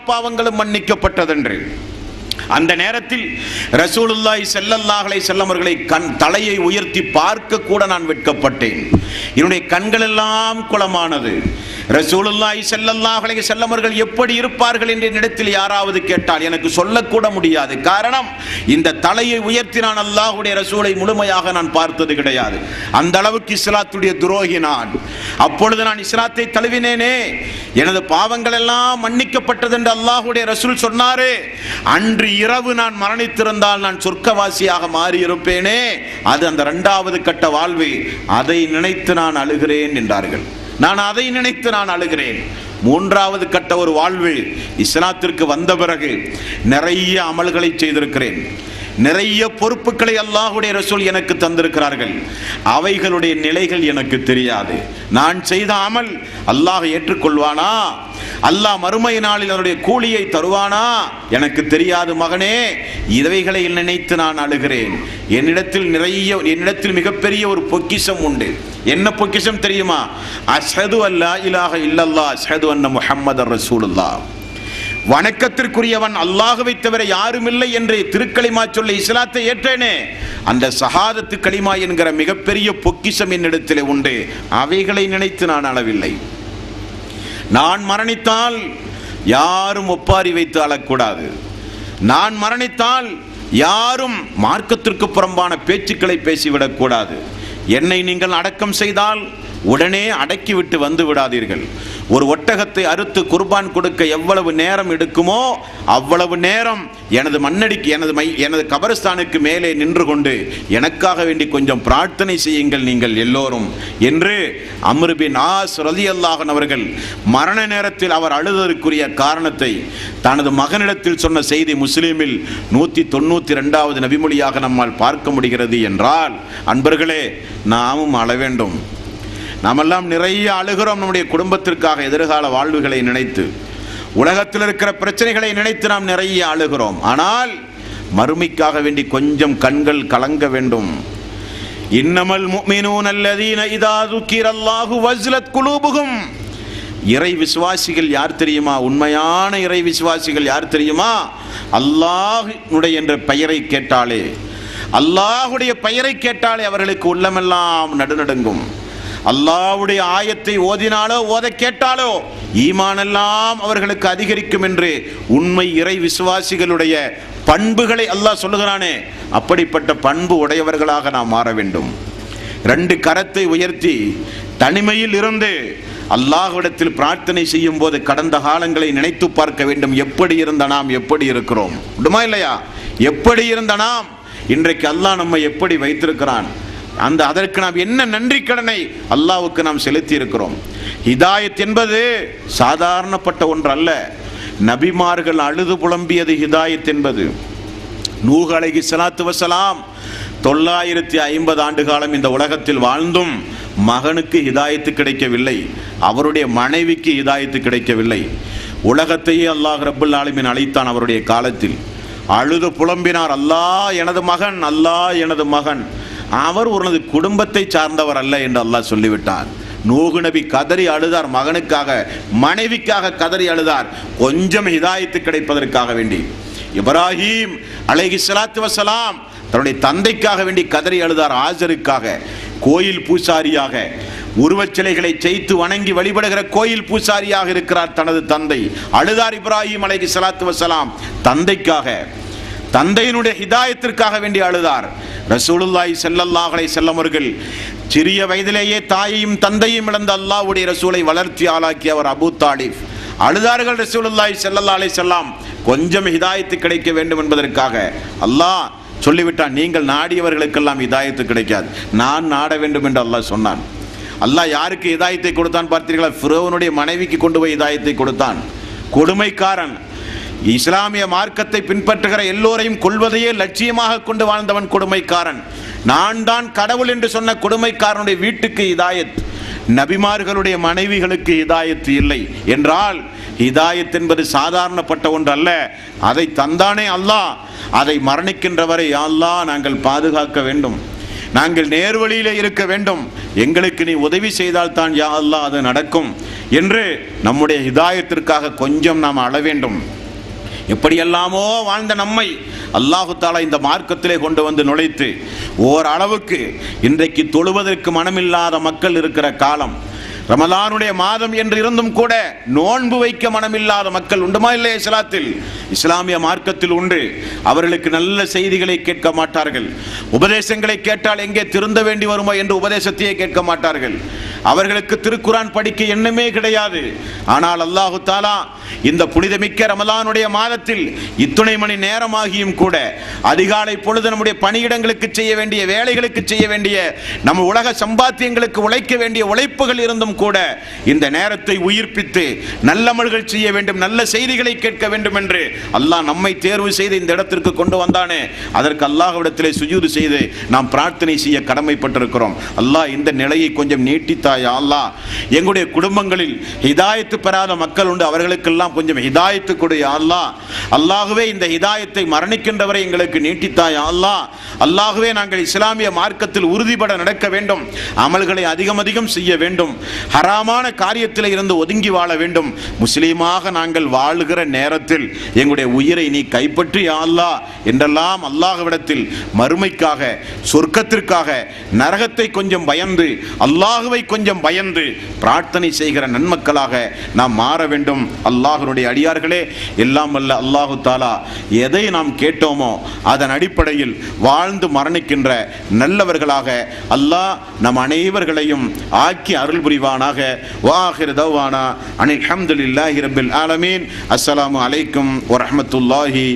பாவங்களும் மன்னிக்கப்பட்டதென்று. அந்த நேரத்தில் ரசூலுல்லாஹி ஸல்லல்லாஹு அலைஹி வஸல்லம் அவர்களை தலையை உயர்த்தி பார்க்க கூட நான் வெட்கப்பட்டேன். என்னுடைய கண்கள் எல்லாம் குளமானது. ரசூலுல்லாஹி ஸல்லல்லாஹு அலைஹி வஸல்லம் அவர்கள் எப்படி இருப்பார்கள் என்ற இடத்தில் யாராவது கேட்டால் எனக்கு சொல்லக்கூட முடியாது. காரணம், இந்த தலையை உயர்த்தி நான் அல்லாஹ்வுடைய ரசூலை முழுமையாக நான் பார்த்தது கிடையாது. அந்த அளவுக்கு இஸ்லாத்துடைய துரோகி நான். அப்பொழுது நான் இஸ்லாத்தை தழுவினேனே, எனது பாவங்கள் எல்லாம் மன்னிக்கப்பட்டது என்று அல்லாஹ்வுடைய ரசூல் சொன்னாரே, அன்று இரவு நான் மரணித்திருந்தால் நான் சொர்க்கவாசியாக மாறி இருப்பேனே, அது அந்த இரண்டாவது கட்ட வாழ்வு. அதை நினைத்து நான் அழுகிறேன் என்றார்கள். நான் அதை நினைத்து நான் அழுகிறேன். மூன்றாவது கட்ட ஒரு வாழ்வு, இஸ்லாத்திற்கு வந்த பிறகு நிறைய அமல்களை செய்திருக்கிறேன். நிறைய பொறுப்புகளை அல்லாஹ்வுடைய ரசூல் எனக்கு தந்திருக்கிறார்கள். அவைகளுடைய நிலைகள் எனக்கு தெரியாது. நான் செய்த அமல் அல்லாஹ் ஏற்றுக்கொள்வானா, அல்லாஹ் மறுமை நாளில் அதனுடைய கூலியை தருவானா எனக்கு தெரியாது மகனே. இவைகளை நினைத்து நான் அழுகிறேன். என்னிடத்தில் மிகப்பெரிய ஒரு பொக்கிஷம் உண்டு. என்ன பொக்கிஷம் தெரியுமா? அஷ்ஹது அல்லா இலாஹ இல்லல்லாஹ் அஷ்ஹது அன்ன முஹம்மதர் ரசூலுல்லாஹ். வணக்கத்திற்குரியவன் அல்லாஹ்வை தவிர யாரும் இல்லை என்று திருக்கலிமா சொல்ல இஸ்லாத்தை ஏற்றேனே, அந்த ஷஹாதத்து கலிமா என்கிற மிகப்பெரிய பொக்கிஷம் என்னிடத்தில் உண்டு. அவைகளை நினைத்து நான் அழவில்லை. நான் மரணித்தால் யாரும் ஒப்பாரி வைத்து அழக்கூடாது. நான் மரணித்தால் யாரும் மார்க்கத்திற்கு புறம்பான பேச்சுக்களை பேசிவிடக்கூடாது. என்னை நீங்கள் அடக்கம் செய்தால் உடனே அடக்கிவிட்டு வந்து விடாதீர்கள். ஒரு ஒட்டகத்தை அறுத்து குர்பான் கொடுக்க எவ்வளவு நேரம் எடுக்குமோ அவ்வளவு நேரம் எனது மண்ணடிக்கு எனது கபரஸ்தானுக்கு மேலே நின்று கொண்டு எனக்காக வேண்டி கொஞ்சம் பிரார்த்தனை செய்யுங்கள் நீங்கள் எல்லோரும் என்று அம்ர் பின் ஆஸ் ரலியல்லாஹு அன்ஹு அவர்கள் மரண நேரத்தில் அவர் அழுததற்குரிய காரணத்தை தனது மகனிடத்தில் சொன்ன செய்தி முஸ்லீமில் 192வது நபிமொழியாக நம்மால் பார்க்க முடிகிறது. என்றால் அன்பர்களே, நாமும் அழ வேண்டும். நாமெல்லாம் நிறைய அழுகிறோம் நம்முடைய குடும்பத்திற்காக, எதிர்கால வாழ்வுகளை நினைத்து, உலகத்தில் இருக்கிற பிரச்சனைகளை நினைத்து நாம் நிறைய அழுகிறோம். ஆனால் மறுமைக்காக வேண்டி கொஞ்சம் கண்கள் கலங்க வேண்டும். இன்னமல் முஃமினூன அல்லதீன இதா ذுக்கிரல்லாஹு வஜ்லத் குலூபுஹும். இறை விசுவாசிகள் யார் தெரியுமா? உண்மையான இறை விசுவாசிகள் யார் தெரியுமா? அல்லாஹ்வுடைய என்ற பெயரை கேட்டாலே, அல்லாஹ்வுடைய பெயரை கேட்டாலே அவர்களுக்கு உள்ளமெல்லாம் நடுநடுங்கும். அல்லாஹ்வுடைய ஆயத்தை ஓதினாலோ ஓத கேட்டாலோ ஈமானெல்லாம் அவர்களுக்கு அதிகரிக்கும் என்று உண்மை இறை விசுவாசிகளுடைய பண்புகளை அல்லாஹ் சொல்லுகிறானே, அப்படிப்பட்ட பண்பு உடையவர்களாக நாம் மாற வேண்டும். 2 கரத்தை உயர்த்தி தனிமையில் இருந்து அல்லாஹ்விடத்தில் பிரார்த்தனை செய்யும் போது கடந்த காலங்களை நினைத்து பார்க்க வேண்டும். எப்படி இருந்த நாம் எப்படி இருக்கிறோம்? உண்டுமா இல்லையா? எப்படி இருந்த நாம் இன்றைக்கு அல்லாஹ் நம்மை எப்படி வைத்திருக்கிறான்? அதற்கு நாம் என்ன நன்றி கடனை அல்லாஹ்வுக்கு நாம் செலுத்தி இருக்கிறோம். ஹிதாயத் என்பது சாதாரணப்பட்ட ஒன்று அல்ல. நபிமார்கள் அழுது புலம்பியது ஹிதாயத் என்பது. நூஹ் அலைஹிஸ்ஸலாத்து வஸலாம் 950 ஆண்டு காலம் இந்த உலகத்தில் வாழ்ந்தும் மகனுக்கு ஹிதாயத்து கிடைக்கவில்லை, அவருடைய மனைவிக்கு ஹிதாயத்து கிடைக்கவில்லை. உலகத்தையே அல்லாஹ் ரப்புல் ஆலமீன் அழைத்தான் அவருடைய காலத்தில். அழுது புலம்பினார், அல்லாஹ் எனது மகன், அல்லாஹ் எனது மகன், அவர் உனது குடும்பத்தை சார்ந்தவர் அல்ல என்று அல்லாஹ் சொல்லிவிட்டார். நூஹ் நபி கதறி அழுதார், மகனுக்காக, மனைவிக்காக கதறி அழுதார், கொஞ்சம் ஹிதாயத்து கிடைப்பதற்காக வேண்டி. இப்ராஹிம் அலைஹிஸ்ஸலாத்து வஸ்ஸலாம் தன்னுடைய தந்தைக்காக வேண்டி கதறி அழுதார், ஆஜருக்காக. கோயில் பூசாரியாக, உருவச்சிலைகளை செய்து வணங்கி வழிபடுகிற கோயில் பூசாரியாக இருக்கிறார் தனது தந்தை. அழுதார் இப்ராஹிம் அலைஹிஸ்ஸலாத்து வஸ்ஸலாம் தந்தைக்காக, தந்தையினுடைய ஹிதாயத்திற்காக வேண்டி அழுதார். ரசூலுல்லாஹி ஸல்லல்லாஹு அலைஹி வஸல்லம் அவர்கள் சிறிய வயதிலேயே தாயையும் தந்தையும் இழந்த அல்லாஹ்வுடைய ரசூலை வளர்த்தி ஆளாக்கிய அவர் அபூ தாலிப் அழுதார்கள். ரசூலுல்லாஹி ஸல்லல்லாஹு அலைஹி வஸல்லம் கொஞ்சம் ஹிதாயத்து கிடைக்க வேண்டும் என்பதற்காக. அல்லாஹ் சொல்லிவிட்டான், நீங்கள் நாடியவர்களுக்கெல்லாம் ஹிதாயத்து கிடைக்காது, நான் நாட வேண்டும் என்று அல்லாஹ் சொன்னான். அல்லாஹ் யாருக்கு ஹிதாயத்தை கொடுத்தான் பார்த்தீர்களா? ஃபிரௌனுடைய மனைவிக்கு கொண்டு போய் ஹிதாயத்தை கொடுத்தான். கொடுமைக்காரன், இஸ்லாமிய மார்க்கத்தை பின்பற்றுகிற எல்லோரையும் கொள்வதையே லட்சியமாக கொண்டு வாழ்ந்தவன் கொடுமைக்காரன். நான் தான் கடவுள் என்று சொன்ன கொடுமைக்காரனுடைய வீட்டுக்கு ஹிதாயத், நபிமார்களுடைய மனைவிகளுக்கு ஹிதாயத்து இல்லை என்றால், ஹிதாயத் என்பது சாதாரணப்பட்ட ஒன்று அல்ல. அதை தந்தானே அல்லாஹ், அதை மரணிக்கின்ற வரை அல்லாஹ் நாங்கள் பாதுகாக்க வேண்டும், நாங்கள் நேர்வழியிலே இருக்க வேண்டும், எங்களுக்கு நீ உதவி செய்தால் தான் யா அல்லாஹ் அது நடக்கும் என்று நம்முடைய ஹிதாயத்திற்காக கொஞ்சம் நாம் அழ வேண்டும். எப்படியெல்லாமோ வாழ்ந்த நம்மை அல்லாஹு தாலா இந்த மார்க்கத்திலே கொண்டு வந்து நுழைத்து ஓரளவுக்கு இன்றைக்கு தொழுவதற்கு மனமில்லாத மக்கள் இருக்கிற காலம், ரமலானுடைய மாதம் என்று இருந்தும் கூட நோன்பு வைக்க மனமில்லாத மக்கள் உண்டுமா இல்லையா? இஸ்லாத்தில், இஸ்லாமிய மார்க்கத்தில் உண்டு. அவர்களுக்கு நல்ல செய்திகளை கேட்க மாட்டார்கள், உபதேசங்களை கேட்டால் எங்கே திருந்த வேண்டி வருமோ என்று உபதேசத்தையே கேட்க மாட்டார்கள். அவர்களுக்கு திருக்குரான் படிக்க எண்ணமே கிடையாது. ஆனால் அல்லாஹு தாலா இந்த புனிதமிக்க ரமலானுடைய மாதத்தில் இத்துணை மணி நேரமாகியும் கூட அதிகாலை பொழுது நம்முடைய பணியிடங்களுக்கு செய்ய வேண்டிய வேலைகளுக்கு செய்ய வேண்டிய நம்ம உலக சம்பாத்தியங்களுக்கு உழைக்க வேண்டிய உழைப்புகள் இருந்தும் கூட இந்த நேரத்தை உயிர்ப்பித்து நல்லமல்கள் செய்ய வேண்டும், நல்ல செய்திகளை கேட்க வேண்டும் என்று அல்லாஹ் நம்மை தேர்வு செய்து இந்த இடத்திற்கு கொண்டு வந்தானே, அதற்கு அல்லாஹ்விடத்திலே சுஜூது செய்து நாம் பிரார்த்தனை செய்ய கடமைப்பட்டிருக்கிறோம். அல்லாஹ் இந்த நிலையை கொஞ்சம் நீட்டித்தாயா அல்லாஹ். எங்களுடைய குடும்பங்களில் ஹிதாயத்து பெறாத மக்கள் உண்டு, அவர்களுக்கெல்லாம் கொஞ்சம் ஹிதாயத்து கொடு அல்லாஹ். அல்லாஹுவே இந்த ஹிதாயத்தை மரணிக்கின்றவரை எங்களுக்கு நீட்டித்தாயா அல்லாஹ். அல்லாஹுவே நாங்கள் இஸ்லாமிய மார்க்கத்தில் உறுதிபட நடக்க வேண்டும், அமல்களை அதிகம் அதிகம் செய்ய வேண்டும், ஹராமான காரியத்தில் இருந்து ஒதுங்கி வாழ வேண்டும். முஸ்லீமாக நாங்கள் வாழுகிற நேரத்தில் எங்களுடைய உயிரை நீ கைப்பற்றி யா அல்லாஹ் என்றெல்லாம் அல்லாஹ்விடத்தில் மறுமைக்காக, சொர்க்கத்திற்காக, நரகத்தை கொஞ்சம் பயந்து, அல்லாஹுவை கொஞ்சம் பயந்து பிரார்த்தனை செய்கிற நன்மக்களாக நாம் மாற வேண்டும். அல்லாஹ்வுடைய அடியார்களே, எல்லாம் வல்ல அல்லாஹு தாலா எதை நாம் கேட்டோமோ அதன் அடிப்படையில் வாழ்ந்து மரணிக்கின்ற நல்லவர்களாக அல்லாஹ் நம் அனைவர்களையும் ஆக்கி அருள் புரிவானாக. வாஹிர் தவானா அனில் ஹம்துலில்லாஹி ரப்பில் ஆலமீன். அஸ்ஸலாமு அலைக்கும் வரஹ்மத்துல்லாஹி